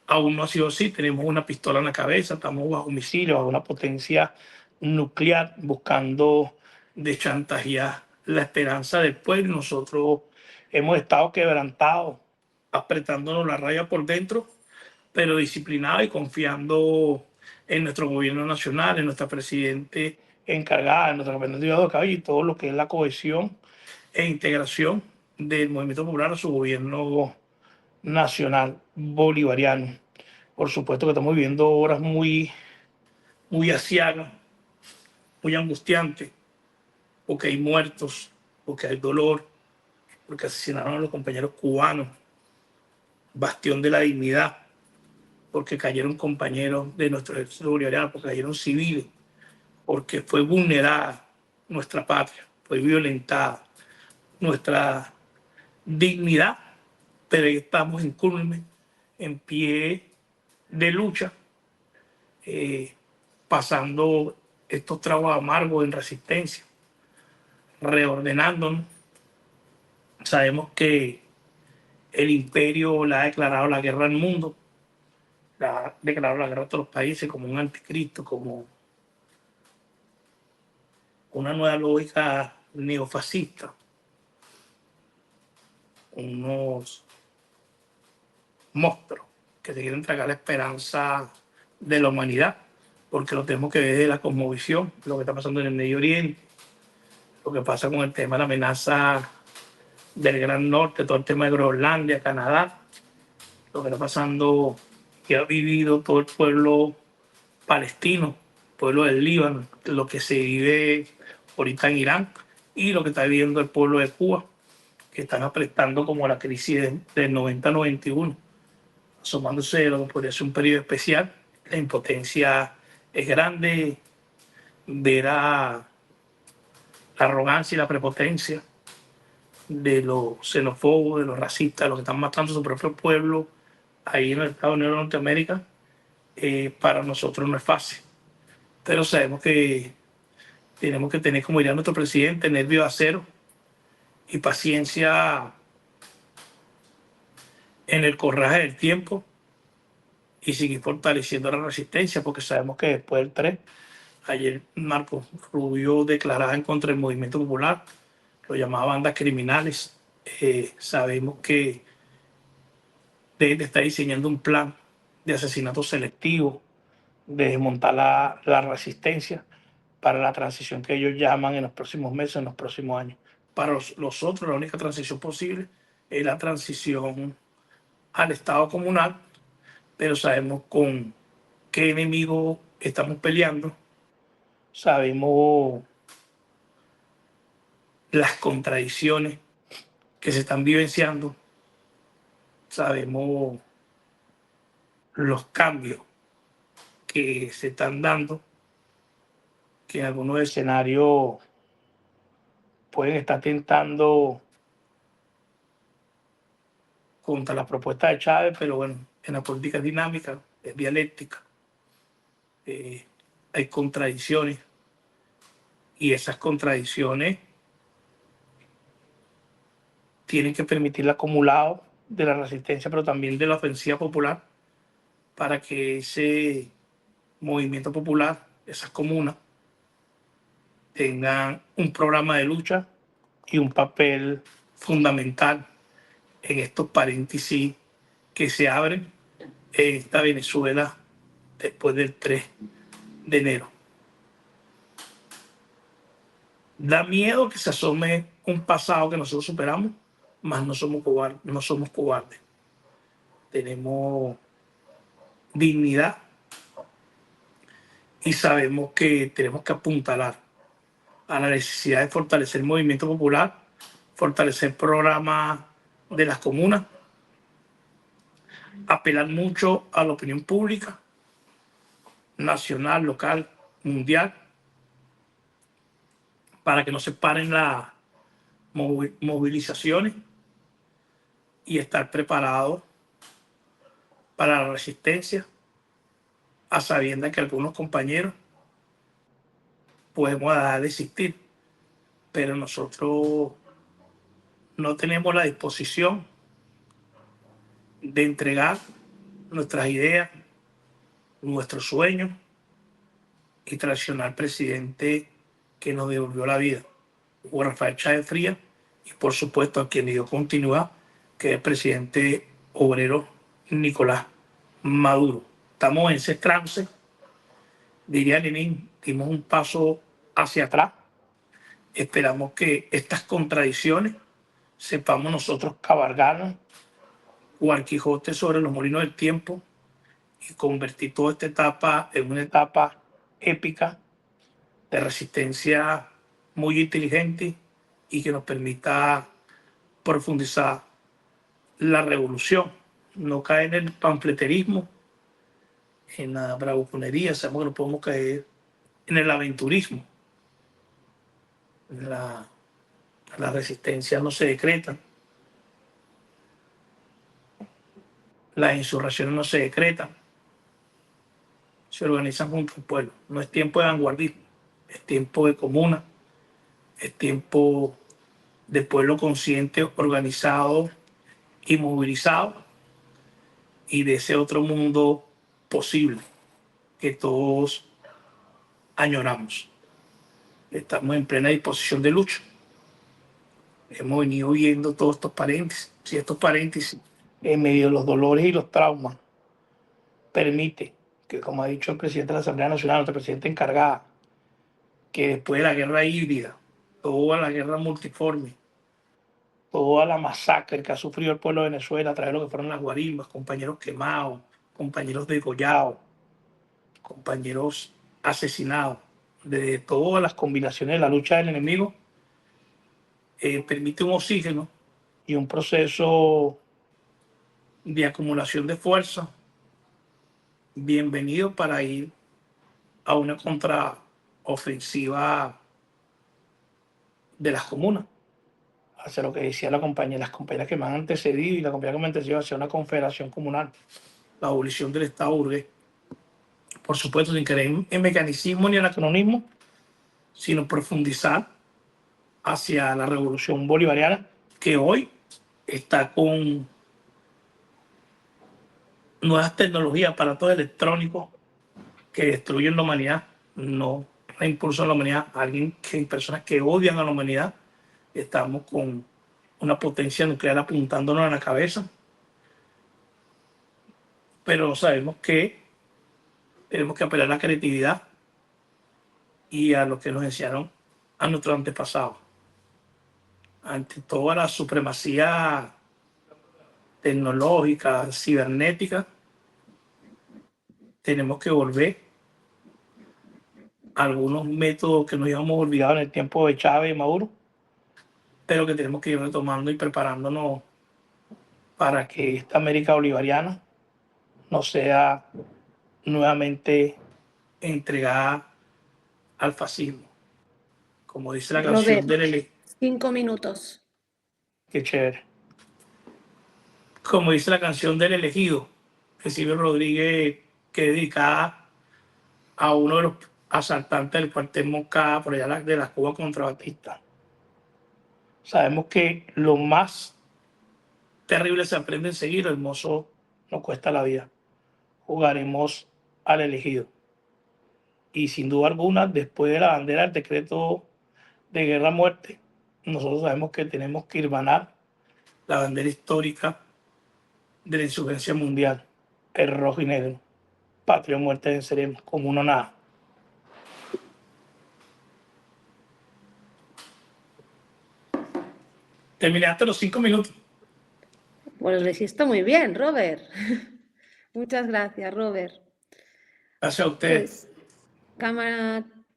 Aún no ha sido así, tenemos una pistola en la cabeza, estamos bajo misiles, bajo una potencia nuclear, buscando de chantajear la esperanza del pueblo. Nosotros hemos estado quebrantados, apretándonos la raya por dentro, pero disciplinados y confiando en nuestro gobierno nacional, en nuestra presidente encargada, en nuestra representante de caballo y todo lo que es la cohesión e integración del movimiento popular a su gobierno nacional bolivariano. Por supuesto que estamos viviendo horas muy aciagas, muy angustiantes, porque hay muertos, porque hay dolor, porque asesinaron a los compañeros cubanos, bastión de la dignidad, porque cayeron compañeros de nuestro ejército bolivariano, porque cayeron civiles, porque fue vulnerada nuestra patria, fue violentada nuestra dignidad, pero ahí estamos incólumes, en pie de lucha, pasando estos tragos amargos en resistencia, reordenándonos. Sabemos que el imperio le ha declarado la guerra al mundo, le ha declarado la guerra a todos los países como un anticristo, como una nueva lógica neofascista, unos monstruos que se quieren tragar la esperanza de la humanidad, porque lo tenemos que ver de la cosmovisión, lo que está pasando en el Medio Oriente, lo que pasa con el tema de la amenaza del Gran Norte, todo el tema de Groenlandia, Canadá, lo que está pasando, que ha vivido todo el pueblo palestino, pueblo del Líbano, lo que se vive ahorita en Irán y lo que está viviendo el pueblo de Cuba, que están apretando como la crisis del 90-91, asomándose de lo que podría ser un periodo especial. La impotencia es grande, ver la arrogancia y la prepotencia de los xenófobos, de los racistas, los que están matando a su propio pueblo ahí en el Estados Unidos de Norteamérica, para nosotros no es fácil. Pero sabemos que tenemos que tener, como diría nuestro presidente, nervio de acero y paciencia en el corraje del tiempo y seguir fortaleciendo la resistencia, porque sabemos que después del 3, ayer Marco Rubio declaraba en contra del movimiento popular, lo llamaba bandas criminales. Sabemos que está diseñando un plan de asesinato selectivo, de desmontar la resistencia para la transición que ellos llaman en los próximos meses, en los próximos años. Para los otros, la única transición posible es la transición al Estado comunal, pero sabemos con qué enemigo estamos peleando, sabemos las contradicciones que se están vivenciando, sabemos los cambios que se están dando, que en algunos escenarios pueden estar tentando contra la propuesta de Chávez, pero bueno, en la política es dinámica, es dialéctica, hay contradicciones y esas contradicciones tienen que permitir el acumulado de la resistencia, pero también de la ofensiva popular, para que ese movimiento popular, esas comunas, tengan un programa de lucha y un papel fundamental en estos paréntesis que se abren en esta Venezuela después del 3 de enero. Da miedo que se asome un pasado que nosotros superamos, mas no somos cobardes. Tenemos dignidad y sabemos que tenemos que apuntalar a la necesidad de fortalecer el movimiento popular, fortalecer programas de las comunas, apelar mucho a la opinión pública, nacional, local, mundial, para que no se paren las movilizaciones y estar preparados para la resistencia, a sabiendas que algunos compañeros podemos dejar de existir, pero nosotros no tenemos la disposición de entregar nuestras ideas, nuestros sueños y traicionar al presidente que nos devolvió la vida, Hugo Rafael Chávez Frías, y por supuesto a quien le dio continuidad, que es el presidente obrero Nicolás Maduro. Estamos en ese trance, diría Lenin, dimos un paso hacia atrás. Esperamos que estas contradicciones sepamos nosotros cabalgarnos cual Quijote sobre los molinos del tiempo y convertir toda esta etapa en una etapa épica de resistencia muy inteligente y que nos permita profundizar la revolución, no caer en el panfleterismo, en la bravuconería. Sabemos que no podemos caer en el aventurismo. La resistencia no se decreta, las insurrecciones no se decretan, se organizan junto al pueblo. No es tiempo de vanguardismo, es tiempo de comuna, es tiempo de pueblo consciente, organizado y movilizado, y de ese otro mundo posible que todos añoramos. Estamos en plena disposición de lucha. Hemos venido viendo todos estos paréntesis en medio de los dolores y los traumas, permite que, como ha dicho el presidente de la Asamblea Nacional, nuestra presidenta encargada, que después de la guerra híbrida, toda la guerra multiforme, toda la masacre que ha sufrido el pueblo de Venezuela a través de lo que fueron las guarimbas, compañeros quemados, compañeros degollados, compañeros asesinados, de todas las combinaciones de la lucha del enemigo, permite un oxígeno y un proceso de acumulación de fuerza bienvenido para ir a una contraofensiva de las comunas, hacia lo que decía las compañeras que me han antecedido y la compañera que me antecedió hacia una confederación comunal, la abolición del Estado burgués. Por supuesto, sin creer en mecanicismo ni anacronismo, sino profundizar hacia la revolución bolivariana, que hoy está con nuevas tecnologías, aparatos electrónicos que destruyen la humanidad, no reimpulsan la humanidad. Hay personas que odian a la humanidad. Estamos con una potencia nuclear apuntándonos a la cabeza, pero sabemos que tenemos que apelar a la creatividad y a lo que nos enseñaron a nuestros antepasados. Ante toda la supremacía tecnológica, cibernética, tenemos que volver a algunos métodos que nos habíamos olvidado en el tiempo de Chávez y Maduro, pero que tenemos que ir retomando y preparándonos para que esta América bolivariana no sea nuevamente entregada al fascismo. Como dice la canción Robert, del elegido. 5 minutos. Qué chévere. Como dice la canción del elegido, de Silvio Rodríguez, que es dedicada a uno de los asaltantes del cuartel Moncada, por allá de la Cuba contrabandista. Sabemos que lo más terrible se aprende enseguida, el hermoso nos cuesta la vida. Jugaremos al elegido. Y sin duda alguna, después de la bandera del decreto de guerra-muerte, nosotros sabemos que tenemos que irvanar la bandera histórica de la insurgencia mundial, el rojo y negro. Patria o muerte venceremos, como uno nada. Terminaste los 5 minutos. Pues lo hiciste muy bien, Robert. Muchas gracias, Robert. Gracias a usted. Pues,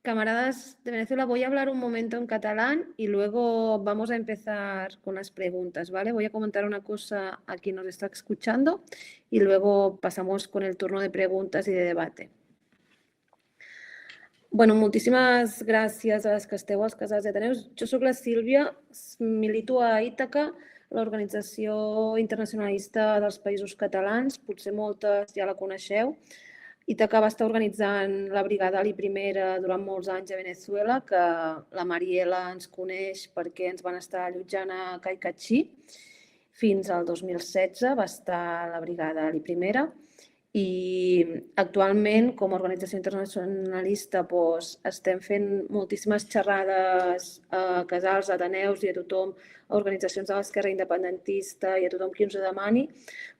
camaradas de Venezuela, voy a hablar un momento en catalán y luego vamos a empezar con las preguntas, ¿vale? Voy a comentar una cosa a quien nos está escuchando y luego pasamos con el turno de preguntas y de debate. Bueno, moltíssimes gràcies a les que esteu als Casals i Ateneus. Jo sóc la Sílvia, milito a Ítaca, l'Organització Internacionalista dels Països Catalans. Potser moltes ja la coneixeu. Ítaca va estar organitzant la Brigada Ali Primera durant molts anys a Venezuela, que la Mariela ens coneix perquè ens van estar allotjant a Caicachi. Fins al 2016 va estar la Brigada Ali Primera. I actualment, com a organització internacionalista, estem fent moltíssimes xerrades a casals, a ateneus i a tothom, a organitzacions de l'esquerra independentista i a tothom qui ens ho demani.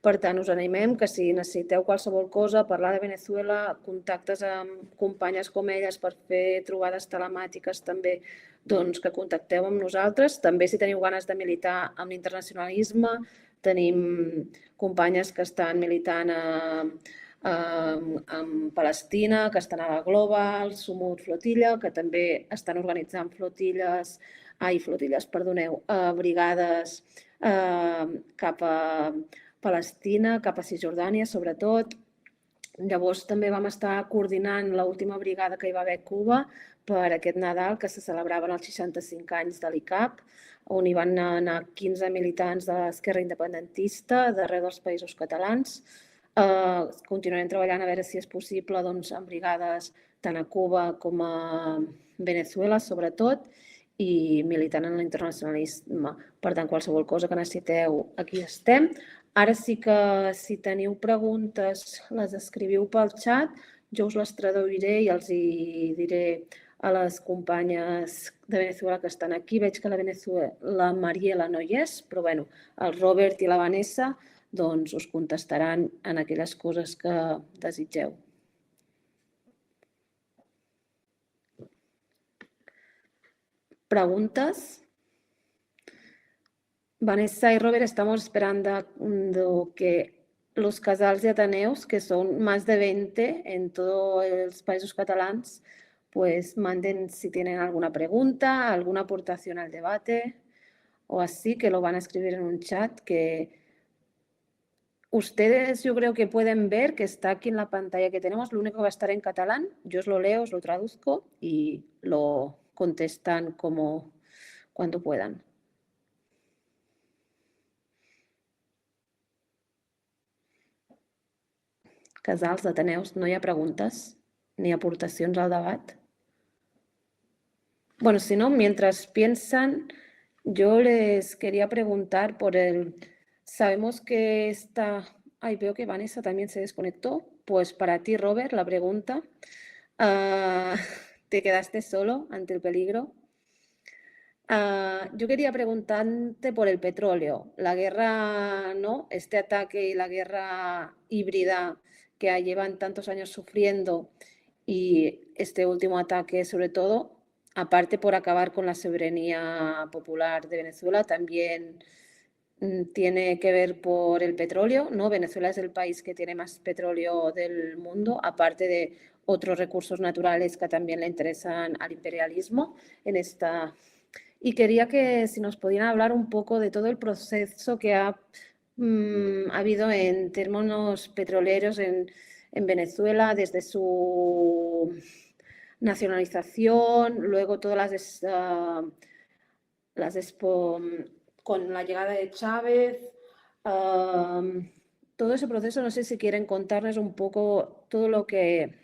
Per tant, us animem que si necessiteu qualsevol cosa, parlar de Venezuela, contactes amb companyes com elles per fer trobades telemàtiques també, doncs que contacteu amb nosaltres. També si teniu ganes de militar amb l'internacionalisme, tenim companyes que estan militant en Palestina, que estan a la Global, Sumut Flotilla, que també estan organitzant brigades cap a Palestina, cap a Cisjordània, sobretot. Llavors també vam estar coordinant l'última brigada que hi va haver a Cuba per aquest Nadal, que se celebraven els 65 anys de l'ICAP, on hi van anar 15 militants de l'esquerra independentista d'arreu dels països catalans. Continuarem treballant a veure si és possible en brigades tant a Cuba com a Venezuela, sobretot, i militant en l'internacionalisme. Per tant, qualsevol cosa que necessiteu, aquí estem. Ara sí que si teniu preguntes les escriviu pel xat, jo us les traduiré i els hi diré a les companyes de Venezuela que estan aquí. Veig que la Mariela no hi és, però bueno, el Robert i la Vanessa doncs us contestaran en aquelles coses que desitgeu. ¿Preguntas? Vanessa y Robert, estamos esperando que los casals y ateneus, que son más de 20 en todos los países catalanes, pues manden si tienen alguna pregunta, alguna aportación al debate o así, que lo van a escribir en un chat que ustedes yo creo que pueden ver que está aquí en la pantalla que tenemos. Lo único que va a estar en catalán, yo os lo leo, os lo traduzco y lo contestan cuando puedan. Casals, ateneus, no hi ha preguntes ni aportacions al debat. Bueno, si no, mientras piensan, yo les quería preguntar por sabemos que veo que Vanessa también se desconectó. Pues para ti, Robert, la pregunta. ¿Te quedaste solo ante el peligro? Yo quería preguntarte por el petróleo. La guerra, ¿no? Este ataque y la guerra híbrida que llevan tantos años sufriendo y este último ataque sobre todo, aparte por acabar con la soberanía popular de Venezuela, también tiene que ver por el petróleo, ¿no? Venezuela es el país que tiene más petróleo del mundo, aparte de otros recursos naturales que también le interesan al imperialismo en esta... Y quería que si nos podían hablar un poco de todo el proceso que ha habido en términos petroleros en Venezuela, desde su nacionalización, luego todas con la llegada de Chávez, todo ese proceso. No sé si quieren contarnos un poco todo lo que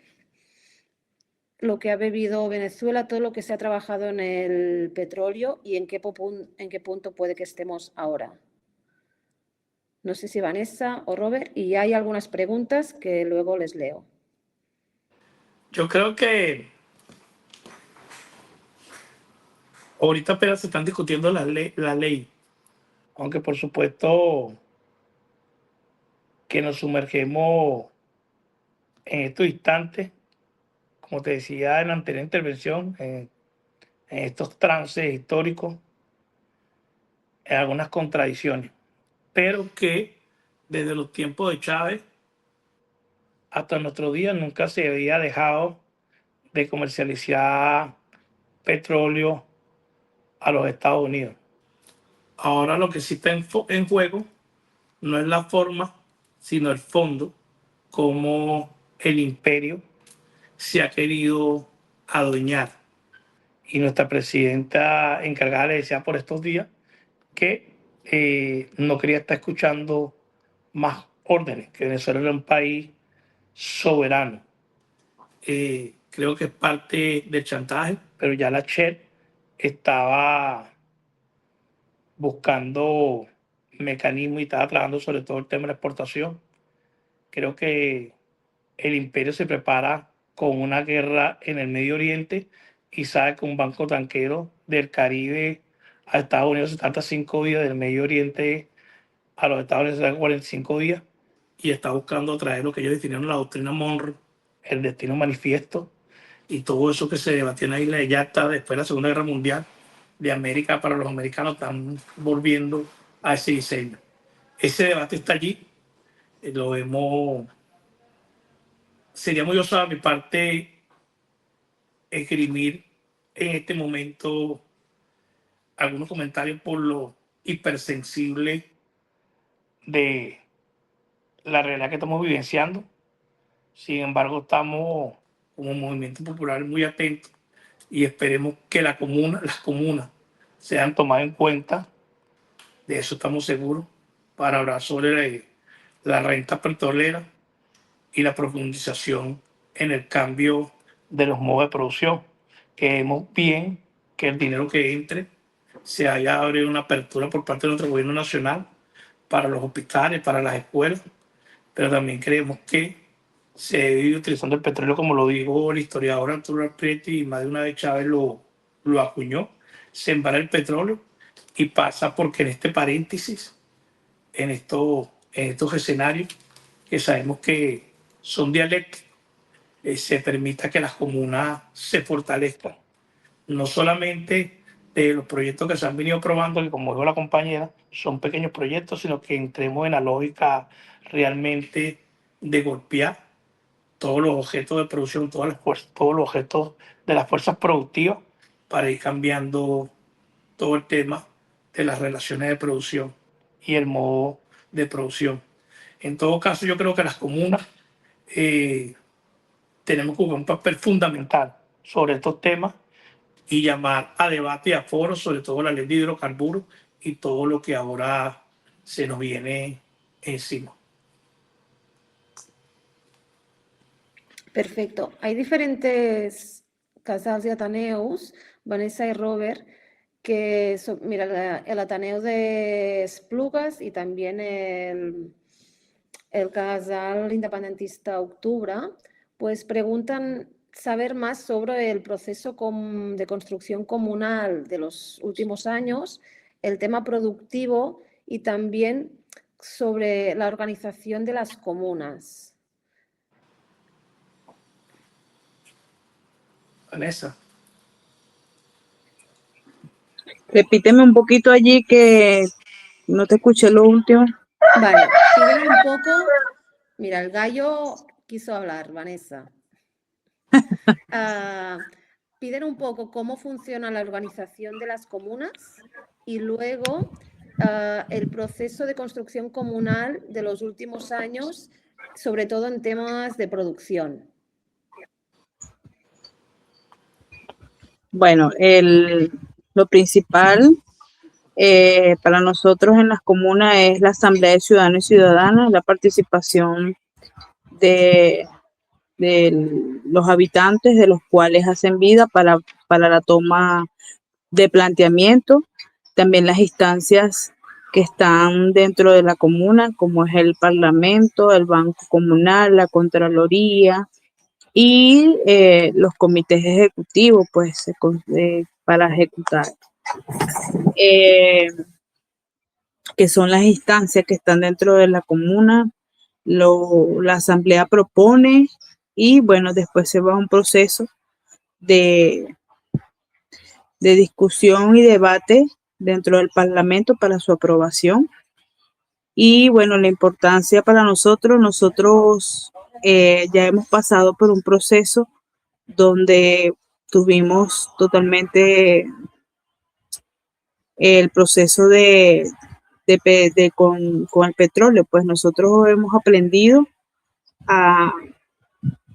ha vivido Venezuela, todo lo que se ha trabajado en el petróleo y en qué punto puede que estemos ahora. No sé si Vanessa o Robert, y hay algunas preguntas que luego les leo. Yo creo que ahorita apenas se están discutiendo la ley, aunque por supuesto que nos sumergimos en estos instantes, como te decía en la anterior intervención, en estos trances históricos en algunas contradicciones, pero que desde los tiempos de Chávez hasta nuestros días nunca se había dejado de comercializar petróleo a los Estados Unidos. Ahora lo que sí está en juego no es la forma, sino el fondo, como el imperio se ha querido adueñar. Y nuestra presidenta encargada le decía por estos días que no quería estar escuchando más órdenes, que Venezuela era un país soberano. Creo que es parte del chantaje, pero ya la Che estaba buscando mecanismos y estaba trabajando sobre todo el tema de la exportación. Creo que el imperio se prepara con una guerra en el Medio Oriente y sabe que un banco tanquero del Caribe a Estados Unidos se trata 5 días, del Medio Oriente a los Estados Unidos se trata 45 días, y está buscando traer lo que ellos definieron la doctrina Monroe, el destino manifiesto, y todo eso que se debatió en la isla de Yalta después de la Segunda Guerra Mundial de América para los americanos, están volviendo a ese diseño. Ese debate está allí, lo vemos. Sería muy osado de mi parte esgrimir en este momento algunos comentarios por lo hipersensible de la realidad que estamos vivenciando. Sin embargo, estamos como movimiento popular muy atentos y esperemos que las comunas sean tomadas en cuenta. De eso estamos seguros, para hablar sobre la renta petrolera y la profundización en el cambio de los modos de producción. Queremos bien que el dinero que entre se haya abierto una apertura por parte de nuestro gobierno nacional para los hospitales, para las escuelas, pero también creemos que se debe ir utilizando el petróleo, como lo dijo el historiador Arturo Prietti, y más de una vez Chávez lo acuñó, sembrar el petróleo, y pasa porque en este paréntesis, en estos escenarios que sabemos que son dialécticos, se permita que las comunas se fortalezcan. No solamente de los proyectos que se han venido probando, que como dijo la compañera, son pequeños proyectos, sino que entremos en la lógica realmente de golpear todos los objetos de producción, todos los objetos de las fuerzas productivas, para ir cambiando todo el tema de las relaciones de producción y el modo de producción. En todo caso, yo creo que las comunas tenemos que jugar un papel fundamental sobre estos temas y llamar a debate y a foros sobre todo la ley de hidrocarburos y todo lo que ahora se nos viene encima. Perfecto. Hay diferentes casals y ateneus, Vanessa y Robert, que son, mira, el Ateneo de Esplugas y también el casal independentista Octubre, pues preguntan saber más sobre el proceso de construcción comunal de los últimos años, el tema productivo y también sobre la organización de las comunas. Vanessa. Repíteme un poquito allí que no te escuché lo último. Vale, piden un poco. Mira, el gallo quiso hablar, Vanessa. Piden un poco cómo funciona la organización de las comunas y luego el proceso de construcción comunal de los últimos años, sobre todo en temas de producción. Bueno, lo principal para nosotros en las comunas es la Asamblea de Ciudadanos y Ciudadanas, la participación de los habitantes, de los cuales hacen vida para la toma de planteamiento. También las instancias que están dentro de la comuna, como es el Parlamento, el Banco Comunal, la Contraloría y los comités ejecutivos, pues, para ejecutar. Que son las instancias que están dentro de la comuna. La asamblea propone y bueno, después se va a un proceso de discusión y debate dentro del Parlamento para su aprobación. Y bueno, la importancia para nosotros ya hemos pasado por un proceso donde tuvimos totalmente el proceso con el petróleo, pues nosotros hemos aprendido a,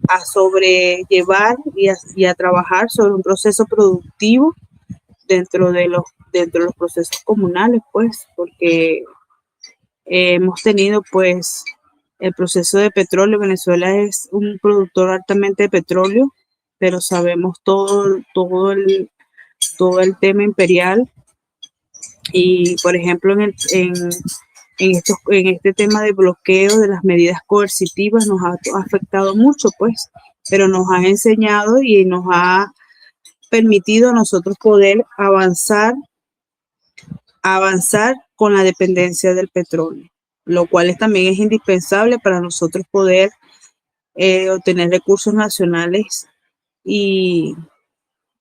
a sobrellevar y a trabajar sobre un proceso productivo dentro de los procesos comunales, pues, porque hemos tenido pues el proceso de petróleo. Venezuela es un productor altamente de petróleo, pero sabemos todo el tema imperial. Y por ejemplo, en este tema de bloqueo de las medidas coercitivas nos ha afectado mucho, pues, pero nos ha enseñado y nos ha permitido a nosotros poder avanzar con la dependencia del petróleo, lo cual también es indispensable para nosotros poder obtener recursos nacionales y,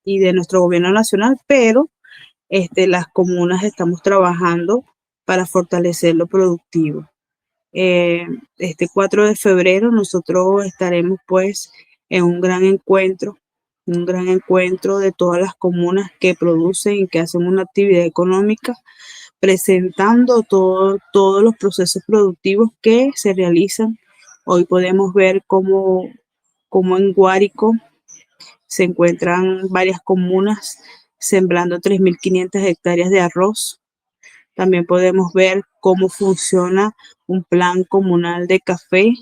y de nuestro gobierno nacional, pero las comunas estamos trabajando para fortalecer lo productivo. Este 4 de febrero nosotros estaremos pues en un gran encuentro de todas las comunas que producen y que hacen una actividad económica, presentando todos los procesos productivos que se realizan. Hoy podemos ver cómo en Guárico se encuentran varias comunas sembrando 3.500 hectáreas de arroz. También podemos ver cómo funciona un plan comunal de café,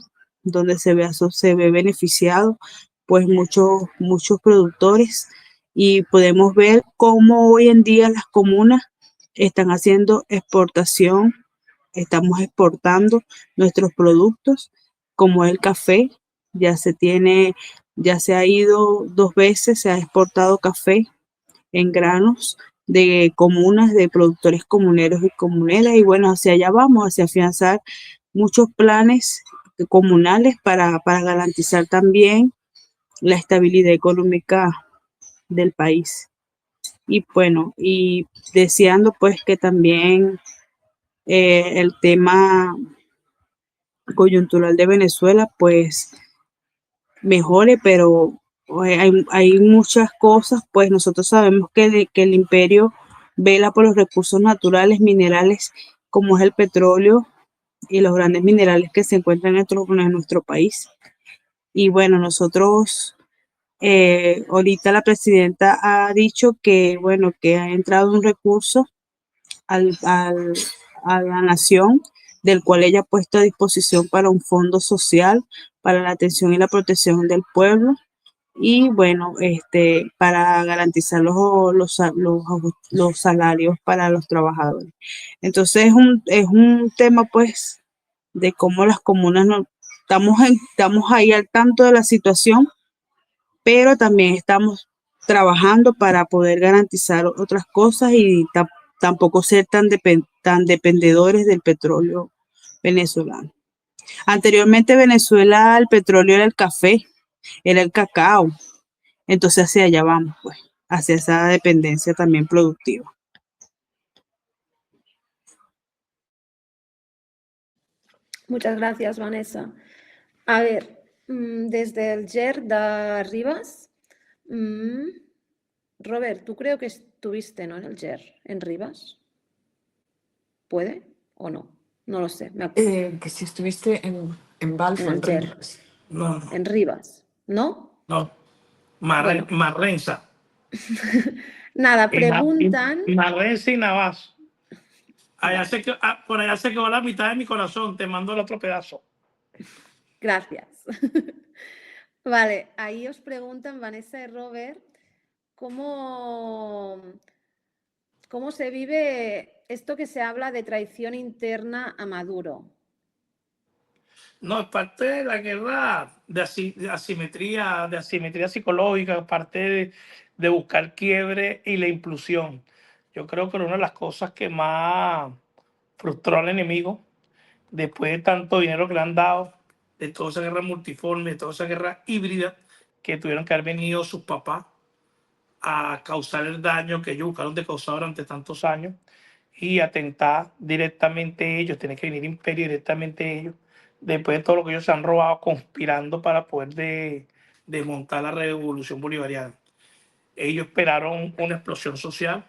donde se ve beneficiado pues muchos productores, y podemos ver cómo hoy en día las comunas están haciendo exportación, estamos exportando nuestros productos, como el café. Ya se ha ido 2 veces, se ha exportado café en granos de comunas, de productores comuneros y comuneras, y bueno, hacia allá vamos, hacia afianzar muchos planes comunales para garantizar también la estabilidad económica del país. Y bueno, y deseando pues que también el tema coyuntural de Venezuela pues mejore, pero hay muchas cosas, pues nosotros sabemos que el imperio vela por los recursos naturales, minerales, como es el petróleo y los grandes minerales que se encuentran en nuestro país. Y bueno, nosotros, ahorita la presidenta ha dicho que, bueno, que ha entrado un recurso a la nación, del cual ella ha puesto a disposición para un fondo social para la atención y la protección del pueblo, y bueno, para garantizar los salarios para los trabajadores. Entonces es un tema pues de cómo las comunas no estamos ahí al tanto de la situación, pero también estamos trabajando para poder garantizar otras cosas y tampoco ser tan dependedores del petróleo venezolano. Anteriormente Venezuela, el petróleo era el café, era el cacao. Entonces hacia allá vamos, pues, hacia esa dependencia también productiva. Muchas gracias, Vanessa. A ver, desde el GER de Rivas, Robert, tú creo que estuviste, ¿no?, en el GER, en Rivas. ¿Puede o no? No lo sé. Que si estuviste en Balfour, en el GER. Rivas. No, En Rivas, ¿no? no. Bueno. Marrenza. Nada, preguntan. Marrenza y Navas. Por allá se quedó la mitad de mi corazón. Te mando el otro pedazo. Gracias. Vale, ahí os preguntan, Vanessa y Robert, ¿cómo se vive esto que se habla de traición interna a Maduro? No, es parte de la guerra de asimetría psicológica, parte de buscar quiebre y la inclusión. Yo creo que una de las cosas que más frustró al enemigo, después de tanto dinero que le han dado, de toda esa guerra multiforme, de toda esa guerra híbrida que tuvieron que haber venido sus papás a causar el daño que ellos buscaron de causar durante tantos años y atentar directamente ellos, tiene que venir imperio directamente ellos, después de todo lo que ellos se han robado, conspirando para poder desmontar la revolución bolivariana. Ellos esperaron una explosión social,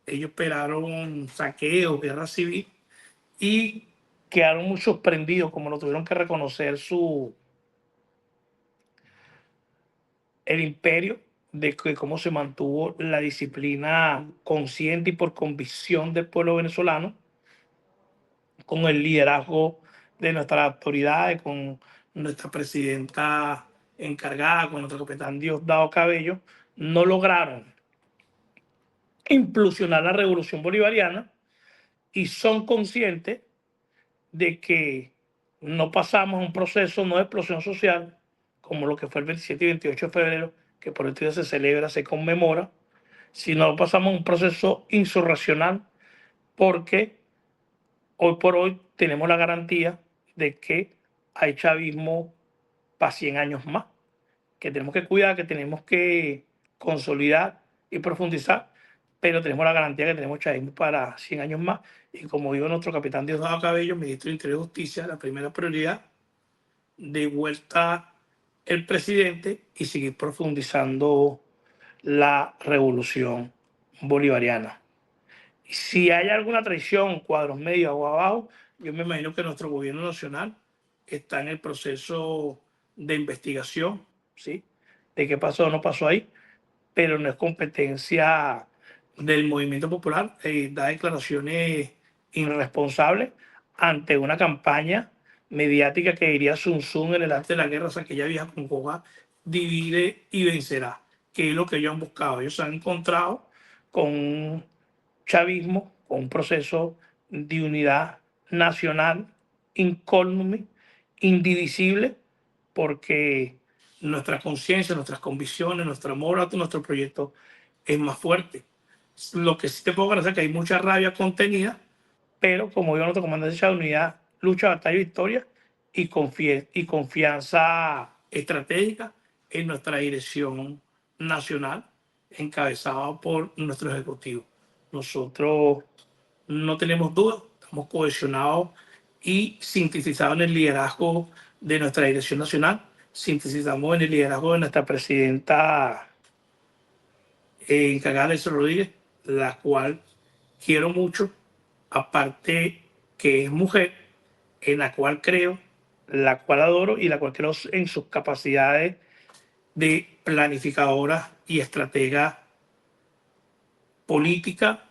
ellos esperaron saqueos, guerra civil, y quedaron muy sorprendidos como lo tuvieron que reconocer el imperio, de que cómo se mantuvo la disciplina consciente y por convicción del pueblo venezolano, con el liderazgo de nuestras autoridades, con nuestra presidenta encargada, con nuestro capitán Diosdado Cabello, no lograron impulsionar la revolución bolivariana y son conscientes de que no pasamos un proceso no de explosión social, como lo que fue el 27 y 28 de febrero, que por este día se celebra, se conmemora, sino pasamos un proceso insurreccional, porque hoy por hoy tenemos la garantía de que hay chavismo para 100 años más, que tenemos que cuidar, que tenemos que consolidar y profundizar, pero tenemos la garantía que tenemos chavismo para 100 años más. Y como dijo nuestro capitán Diosdado Cabello, ministro de Interior y Justicia, la primera prioridad, de vuelta el presidente y seguir profundizando la revolución bolivariana. Si hay alguna traición, cuadros medios o abajo, yo me imagino que nuestro gobierno nacional está en el proceso de investigación, ¿sí? De qué pasó o no pasó ahí, pero no es competencia del movimiento popular dar declaraciones irresponsables ante una campaña mediática que diría Sun Tzu en el arte de la guerra, o sea, aquella vieja congoja, divide y vencerá, que es lo que ellos han buscado. Ellos se han encontrado con un chavismo, con un proceso de unidad nacional incólume, indivisible, porque nuestra conciencia, nuestras convicciones, nuestro amor a nuestro proyecto es más fuerte. Lo que sí te puedo garantizar es que hay mucha rabia contenida, pero como digo nuestro comandante de unidad, lucha, batalla, victoria y confianza estratégica en nuestra dirección nacional, encabezada por nuestro ejecutivo. Nosotros no tenemos dudas, estamos cohesionados y sintetizados en el liderazgo de nuestra dirección nacional, sintetizamos en el liderazgo de nuestra presidenta encargada de Rodríguez, la cual quiero mucho, aparte que es mujer, en la cual creo, la cual adoro y la cual creo en sus capacidades de planificadora y estratega política,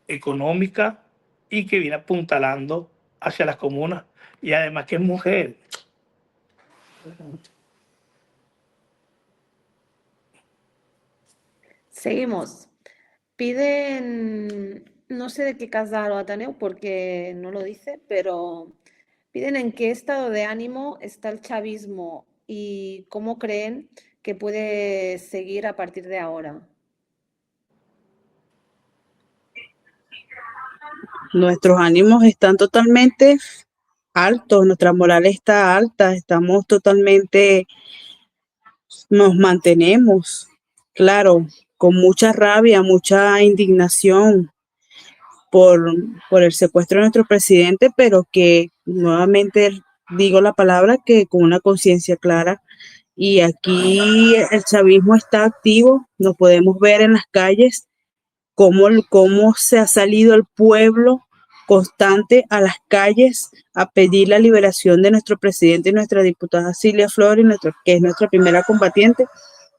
económica, y que viene apuntalando hacia las comunas, y además que es mujer. Seguimos. Piden, no sé de qué casa lo Ateneo porque no lo dice, pero piden en qué estado de ánimo está el chavismo y cómo creen que puede seguir a partir de ahora. Nuestros ánimos están totalmente altos, nuestra moral está alta, estamos totalmente, nos mantenemos, claro, con mucha rabia, mucha indignación por el secuestro de nuestro presidente, pero que nuevamente digo la palabra que con una conciencia clara. Y aquí el chavismo está activo, nos podemos ver en las calles cómo se ha salido el pueblo constante a las calles a pedir la liberación de nuestro presidente y nuestra diputada Cilia Flores, que es nuestra primera combatiente.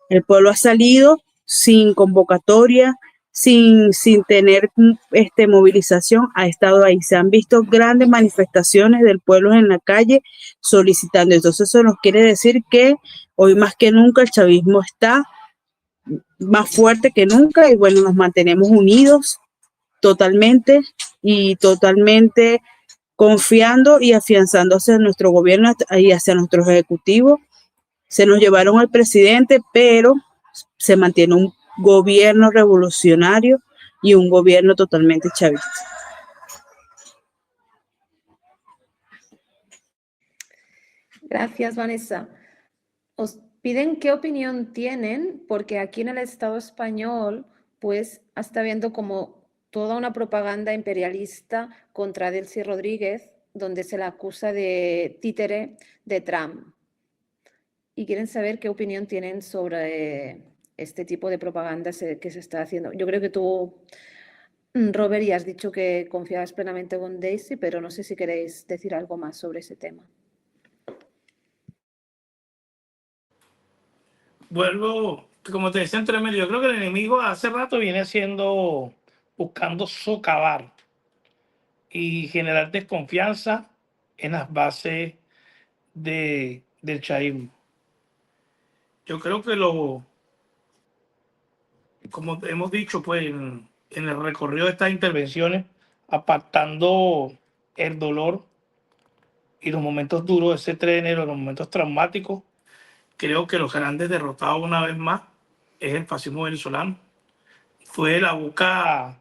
El pueblo ha salido sin convocatoria, sin tener movilización, ha estado ahí. Se han visto grandes manifestaciones del pueblo en la calle solicitando. Entonces eso nos quiere decir que hoy más que nunca el chavismo está más fuerte que nunca y bueno, nos mantenemos unidos totalmente y totalmente confiando y afianzando hacia nuestro gobierno y hacia nuestro ejecutivo. Se nos llevaron al presidente, pero se mantiene un gobierno revolucionario y un gobierno totalmente chavista. Gracias, Vanessa. Os piden qué opinión tienen, porque aquí en el Estado español, pues, está habiendo como toda una propaganda imperialista contra Delcy Rodríguez, donde se la acusa de títere de Trump. Y quieren saber qué opinión tienen sobre este tipo de propaganda que se está haciendo. Yo creo que tú, Robert, ya has dicho que confiabas plenamente con Daisy, pero no sé si queréis decir algo más sobre ese tema. Vuelvo, como te decía anteriormente, yo creo que el enemigo hace rato viene haciendo, buscando socavar y generar desconfianza en las bases del chavismo. Yo creo que como hemos dicho, pues en el recorrido de estas intervenciones, apartando el dolor y los momentos duros de ese 3 de enero, los momentos traumáticos, creo que los grandes derrotados una vez más es el fascismo venezolano. Fue la boca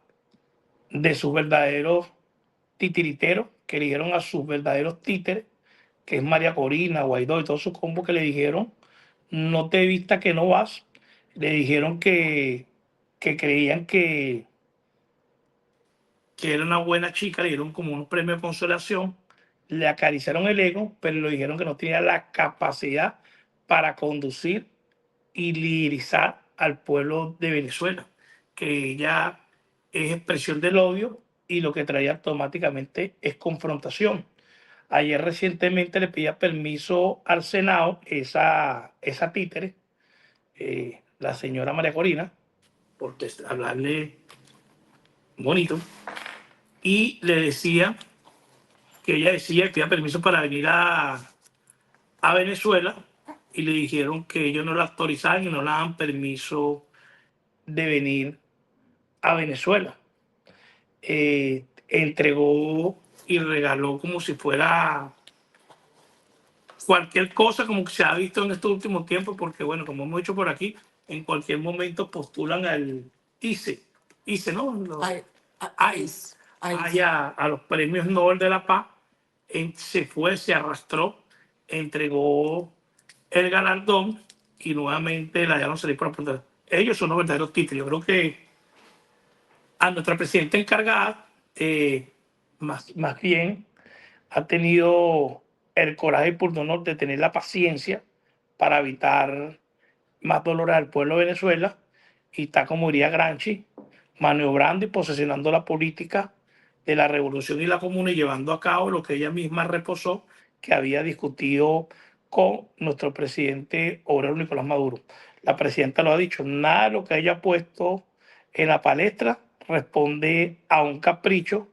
de sus verdaderos titiriteros, que eligieron a sus verdaderos títeres, que es María Corina, Guaidó y todo su combo, que le dijeron, no te vista que no vas. Le dijeron que creían que era una buena chica, le dieron como un premio de consolación, le acariciaron el ego, pero le dijeron que no tenía la capacidad para conducir y liderizar al pueblo de Venezuela, que ella es expresión del odio y lo que trae automáticamente es confrontación. Ayer recientemente le pedía permiso al Senado, esa títere, la señora María Corina, por hablarle bonito, y le decía que ella decía que tenía permiso para venir a Venezuela y le dijeron que ellos no la autorizaban y no le daban permiso de venir a Venezuela. Entregó y regaló como si fuera cualquier cosa, como que se ha visto en estos últimos tiempos, porque bueno, como hemos dicho por aquí, en cualquier momento postulan al ICE, ¿no? ICE. A los premios Nobel de la Paz, se fue, se arrastró, entregó el galardón y nuevamente la dejaron salir por la puerta. Ellos son los verdaderos títulos. Yo creo que a nuestra presidenta encargada, más bien, ha tenido el coraje y pundonor de tener la paciencia para evitar más dolor al pueblo de Venezuela y está, como diría Gramsci, maniobrando y posesionando la política de la revolución y la comuna y llevando a cabo lo que ella misma reposó que había discutido con nuestro presidente obrero Nicolás Maduro. La presidenta lo ha dicho, nada de lo que ella ha puesto en la palestra responde a un capricho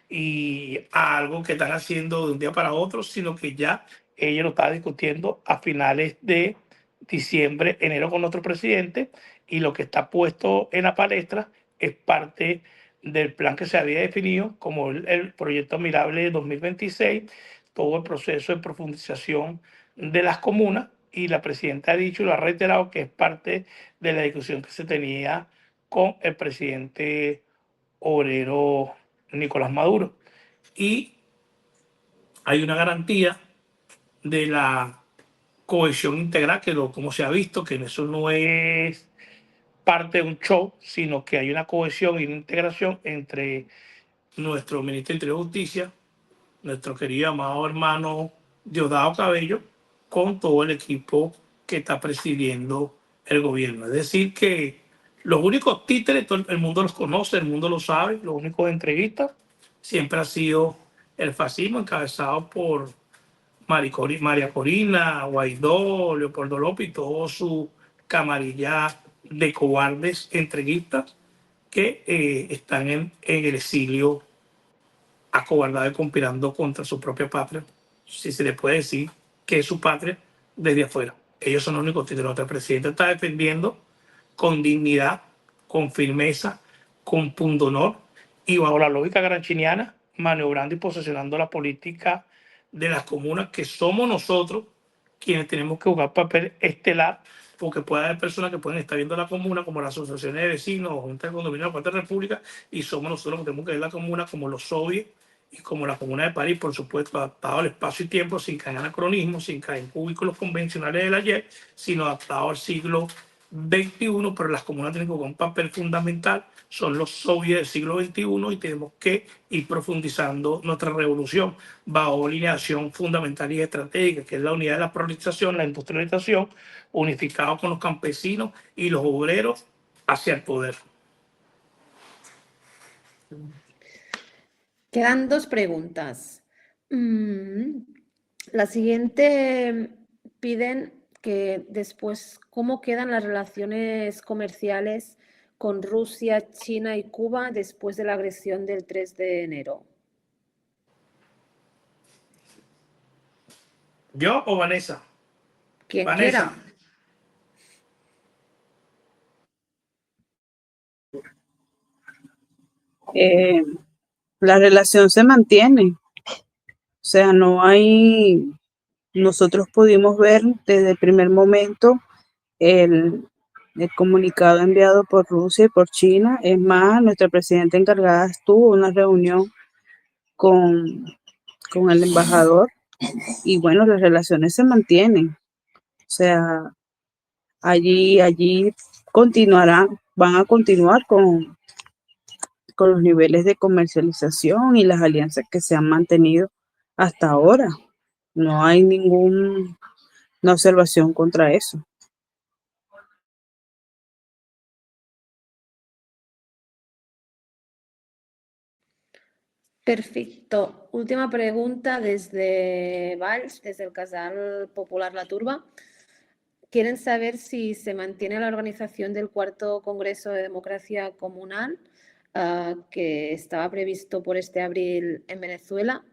y a algo que están haciendo de un día para otro, sino que ya ella lo estaba discutiendo a finales de diciembre, enero con nuestro presidente, y lo que está puesto en la palestra es parte del plan que se había definido como el proyecto Mirable 2026, todo el proceso de profundización de las comunas, y la presidenta ha dicho y lo ha reiterado que es parte de la discusión que se tenía con el presidente obrero Nicolás Maduro. Y hay una garantía de la cohesión integral, como se ha visto, que eso no es parte de un show, sino que hay una cohesión y una integración entre nuestro ministro de Interior y Justicia, nuestro querido amado hermano Diosdado Cabello, con todo el equipo que está presidiendo el gobierno. Es decir, que los únicos títeres, todo el mundo los conoce, el mundo lo sabe, los únicos entreguistas siempre ha sido el fascismo encabezado por María Corina, Guaidó, Leopoldo López y todo su camarilla de cobardes entreguistas que están en el exilio acobardado y conspirando contra su propia patria, si se le puede decir que es su patria, desde afuera. Ellos son los únicos títulos. El presidente está defendiendo con dignidad, con firmeza, con pundonor y bajo la lógica granchiniana, maniobrando y posesionando la política de las comunas, que somos nosotros quienes tenemos que jugar papel estelar, porque puede haber personas que pueden estar viendo la comuna como las asociaciones de vecinos o juntas de condominio o cuarta república, y somos nosotros que tenemos que ver la comuna como los soviets y como la Comuna de París, por supuesto, adaptado al espacio y tiempo, sin caer en anacronismo, sin caer en cubículos convencionales del ayer, sino adaptado al siglo XXI, pero las comunas tienen que jugar un papel fundamental, son los soviets del siglo XXI y tenemos que ir profundizando nuestra revolución bajo alineación fundamental y estratégica, que es la unidad de la progresización, la industrialización, unificado con los campesinos y los obreros hacia el poder. Quedan 2 preguntas. La siguiente piden que después, ¿cómo quedan las relaciones comerciales con Rusia, China y Cuba después de la agresión del 3 de enero? ¿Yo o Vanessa? Quien Vanessa. quiera. La relación se mantiene. O sea, no hay, nosotros pudimos ver desde el primer momento el comunicado enviado por Rusia y por China. Es más, nuestra presidenta encargada tuvo una reunión con el embajador y bueno, las relaciones se mantienen. O sea, allí continuarán, van a continuar con los niveles de comercialización y las alianzas que se han mantenido hasta ahora. No hay ninguna observación contra eso. Perfecto. Última pregunta desde Valls, desde el Casal Popular La Turba. Quieren saber si se mantiene la organización del 4º Congreso de Democracia Comunal, que estaba previsto por este abril en Venezuela.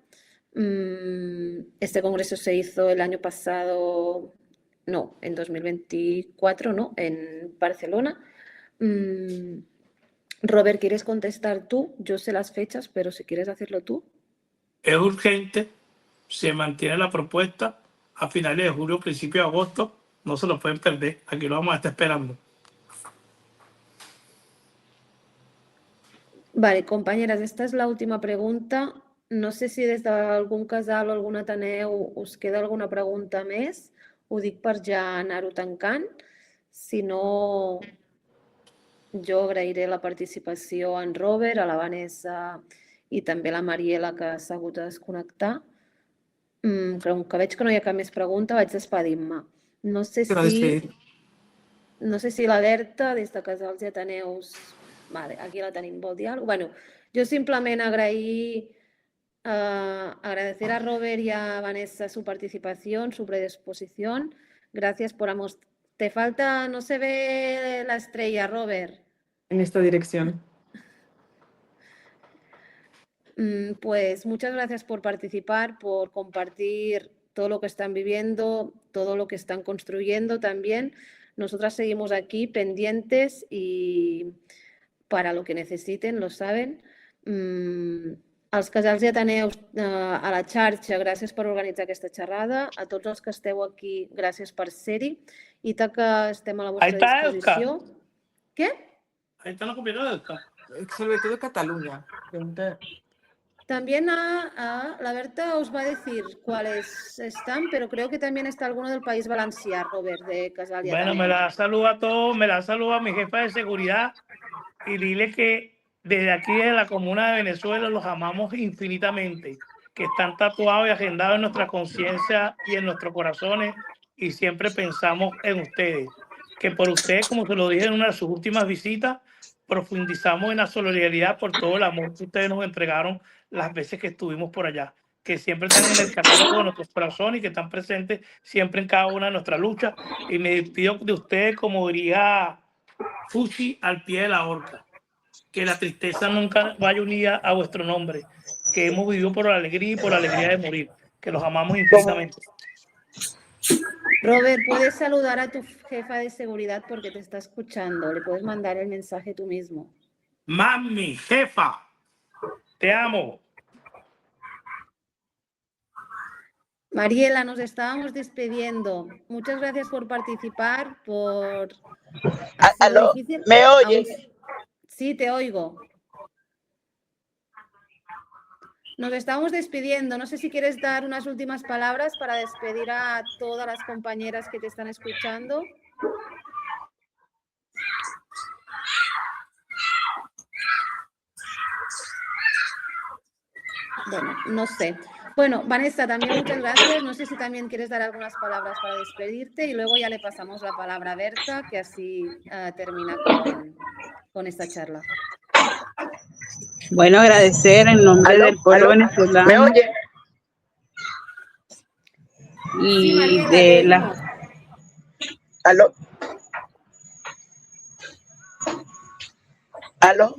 Este congreso se hizo el año pasado, no, en 2024, ¿no? En Barcelona. Robert, ¿quieres contestar tú? Yo sé las fechas, pero si quieres hacerlo tú. Es urgente, se mantiene la propuesta a finales de julio, principio de agosto. No se lo pueden perder, aquí lo vamos a estar esperando. Vale, compañeras, esta es la última pregunta. No sé si des d'algun casal o algun ateneu us queda alguna pregunta més. Ho dic per ja anar-ho tancant. Si no, jo agrairé la participació a en Robert, a la Vanessa i també a la Mariela, que s'ha hagut de desconnectar. Com que veig que no hi ha cap més pregunta, vaig despedint-me. No sé si la Berta, des de Casals i Ateneus... Vale, aquí la tenim, vol dir alguna cosa? Bueno, yo simplemente agradecer a Robert y a Vanessa su participación, su predisposición. Gracias por Te falta, no se ve la estrella, Robert. En esta dirección. Pues muchas gracias por participar, por compartir todo lo que están viviendo, todo lo que están construyendo también. Nosotras seguimos aquí pendientes y para lo que necesiten, lo saben. Als casals i ateneus a la xarxa, gràcies per organitzar aquesta xerrada. A tots els que esteu aquí, gràcies per ser-hi. I tant que estem a la vostra disposició. ¿Qué? Ahí está la comunidad de acá. Sobre todo Cataluña. Pregunta. También la Berta os va a decir cuáles están, pero creo que también está alguno del País Valencià, Robert, de Casal y Ateneu. Bueno, me la saluda a todos, me la saluda a mi jefa de seguridad y dile que desde aquí, de la Comuna de Venezuela, los amamos infinitamente, que están tatuados y agendados en nuestra conciencia y en nuestros corazones y siempre pensamos en ustedes. Que por ustedes, como se lo dije en una de sus últimas visitas, profundizamos en la solidaridad por todo el amor que ustedes nos entregaron las veces que estuvimos por allá, que siempre están en el catálogo de nuestros corazones y que están presentes siempre en cada una de nuestras luchas. Y me despido de ustedes, como diría Fuchi, al pie de la horca. Que la tristeza nunca vaya unida a vuestro nombre, que hemos vivido por la alegría y por la alegría de morir, que los amamos infinitamente. Robert, puedes saludar a tu jefa de seguridad porque te está escuchando. Le puedes mandar el mensaje tú mismo. Mami, jefa, te amo. Mariela, nos estábamos despidiendo. Muchas gracias por participar, por... ¿Aló? ¿Me oyes? Sí, te oigo. nos estamos despidiendo. No sé si quieres dar unas últimas palabras para despedir a todas las compañeras que te están escuchando. Bueno, no sé. Bueno, Vanessa, también muchas gracias. No sé si también quieres dar algunas palabras para despedirte y luego ya le pasamos la palabra a Berta, que así termina con esta charla. Bueno, agradecer en nombre del pueblo venezolano. ¿Me oye? Y Sí, Mariela, de te la... oímos. ¿Aló? ¿Aló?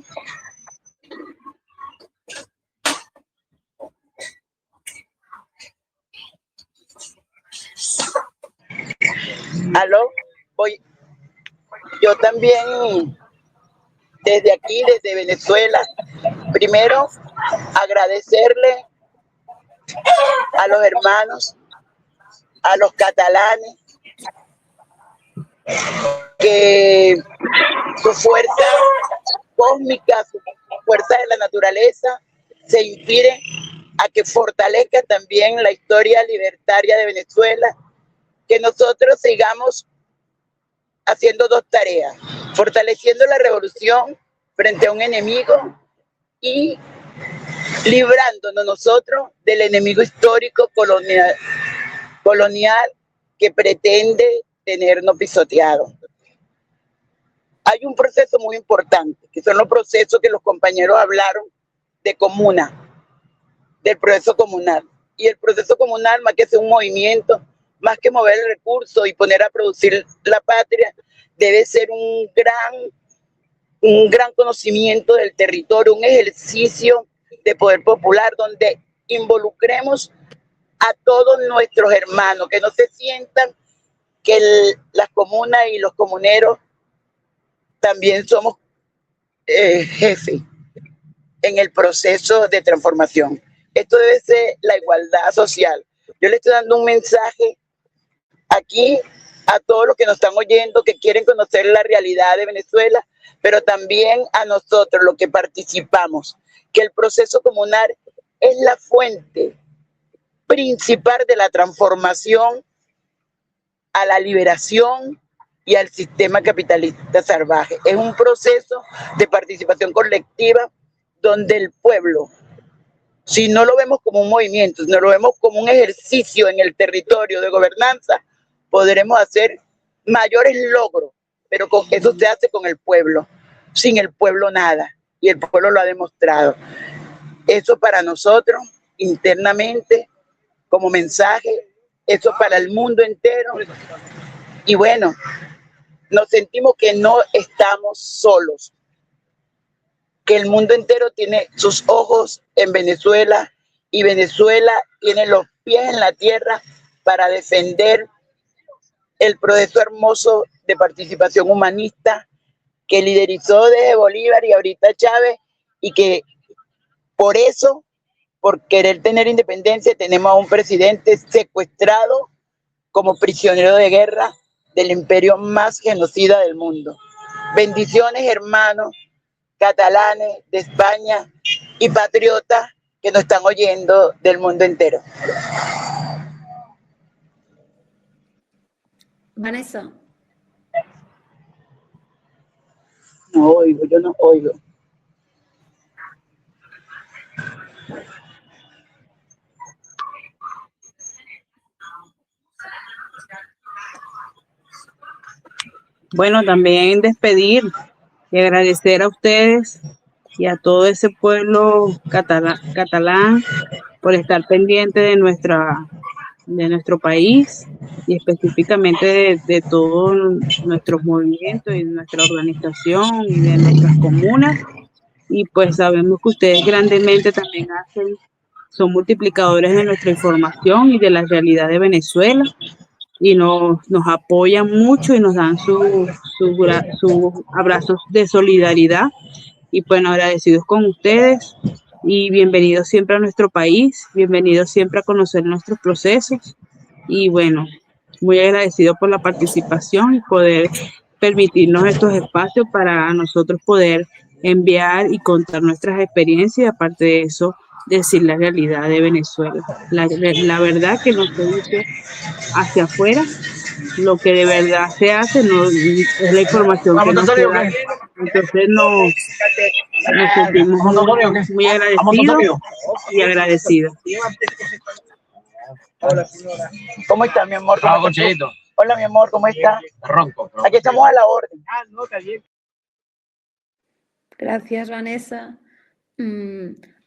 ¿Aló? Yo también, desde aquí, desde Venezuela, primero agradecerle a los hermanos, a los catalanes, que su fuerza cósmica, su fuerza de la naturaleza, se inspire a que fortalezca también la historia libertaria de Venezuela, que nosotros sigamos haciendo dos tareas, fortaleciendo la revolución frente a un enemigo y librándonos nosotros del enemigo histórico colonial que pretende tenernos pisoteados. Hay un proceso muy importante, que son los procesos que los compañeros hablaron de comuna, del proceso comunal. Y el proceso comunal, más que ser un movimiento, más que mover el recurso y poner a producir la patria, debe ser un gran conocimiento del territorio, un ejercicio de poder popular donde involucremos a todos nuestros hermanos, que no se sientan que las comunas y los comuneros también somos jefes en el proceso de transformación. Esto debe ser la igualdad social. Yo le estoy dando un mensaje aquí a todos los que nos están oyendo, que quieren conocer la realidad de Venezuela, pero también a nosotros, los que participamos, que el proceso comunal es la fuente principal de la transformación a la liberación y al sistema capitalista salvaje. Es un proceso de participación colectiva donde el pueblo, si no lo vemos como un movimiento, si no lo vemos como un ejercicio en el territorio de gobernanza, podremos hacer mayores logros, pero eso se hace con el pueblo. Sin el pueblo nada, y el pueblo lo ha demostrado. Eso para nosotros, internamente, como mensaje, eso para el mundo entero. Y bueno, nos sentimos que no estamos solos, que el mundo entero tiene sus ojos en Venezuela y Venezuela tiene los pies en la tierra para defender el proceso hermoso de participación humanista que liderizó desde Bolívar y ahorita Chávez, y que por eso, por querer tener independencia, tenemos a un presidente secuestrado como prisionero de guerra del imperio más genocida del mundo. Bendiciones, hermanos catalanes de España y patriotas que nos están oyendo del mundo entero. Vanessa. No oigo, yo no oigo. Bueno, también despedir y agradecer a ustedes y a todo ese pueblo catalán por estar pendiente de nuestro país y específicamente de todos nuestros movimientos y de nuestra organización y de nuestras comunas. Y pues sabemos que ustedes grandemente también son multiplicadores de nuestra información y de la realidad de Venezuela, y nos apoyan mucho y nos dan sus abrazos de solidaridad. Y bueno, agradecidos con ustedes y bienvenidos siempre a nuestro país, bienvenidos siempre a conocer nuestros procesos. Y bueno, muy agradecido por la participación y poder permitirnos estos espacios para nosotros poder enviar y contar nuestras experiencias, y aparte de eso, decir la realidad de Venezuela. La verdad que no se dice hacia afuera, lo que de verdad se hace no es la información que nos se da. Entonces nos sentimos muy agradecidos y agradecidas. Hola, señora. ¿Cómo está, mi amor? Hola, mi amor, ¿cómo está? Ronco. Aquí estamos a la orden. Gràcies, Vanessa.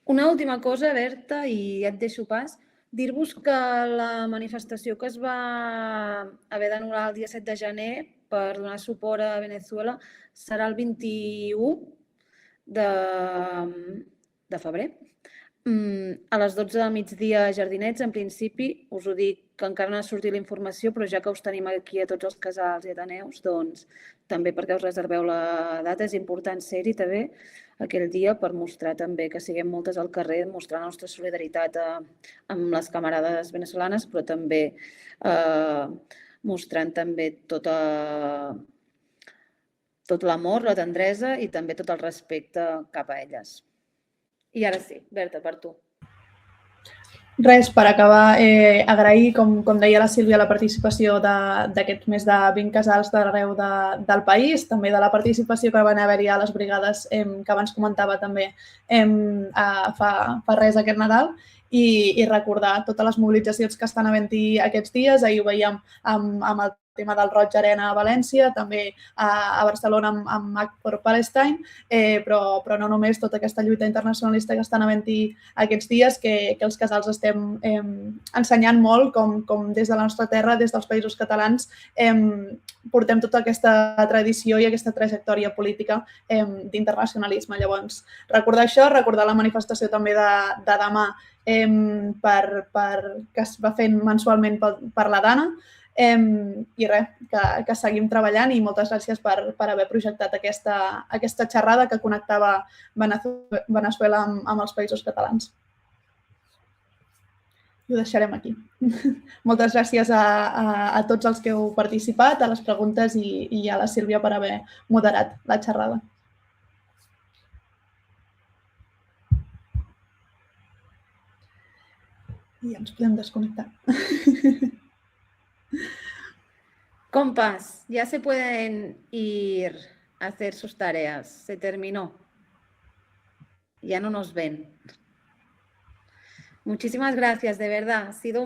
Una última cosa, Berta, i ja et deixo pas. Dir-vos que la manifestació que es va haver d'anul·lar el dia 7 de gener per donar suport a Venezuela serà el 21 de febrer. A les 12 del migdia a Jardinets, en principi, us ho dic que encara no ha sortit la informació, però ja que us tenim aquí a tots els casals i ateneus, doncs també perquè us reserveu la data, és important ser-hi també aquell dia per mostrar també que siguem moltes al carrer, mostrar la nostra solidaritat amb les camarades venezolanes, però també mostrant també tot l'amor, la tendresa i també tot el respecte cap a elles. I ara sí, Berta, per tu. Res, per acabar, agrair, com deia la Sílvia, la participació d'aquests més de 20 casals d'arreu del país, també de la participació que van haver-hi a les brigades que abans comentava també fa res aquest Nadal, i recordar totes les mobilitzacions que estan havent-hi aquests dies. Ahir ho veiem amb el tema del Roig Arena a València, també a Barcelona amb Act for Palestine, però no només tota aquesta lluita internacionalista que estan havent-hi aquests dies, que els casals estem ensenyant molt com des de la nostra terra, des dels països catalans, portem tota aquesta tradició i aquesta trajectòria política d'internacionalisme. Llavors, recordar això, recordar la manifestació també de demà que es va fent mensualment per la Dana, i res, que seguim treballant, i moltes gràcies per haver projectat aquesta xerrada que connectava Venezuela amb els països catalans. Ho deixarem aquí. Moltes gràcies a tots els que heu participat, a les preguntes i a la Sílvia per haver moderat la xerrada. Y ya nos podemos desconectar. Compas, ya se pueden ir a hacer sus tareas. Se terminó. Ya no nos ven. Muchísimas gracias, de verdad. Ha sido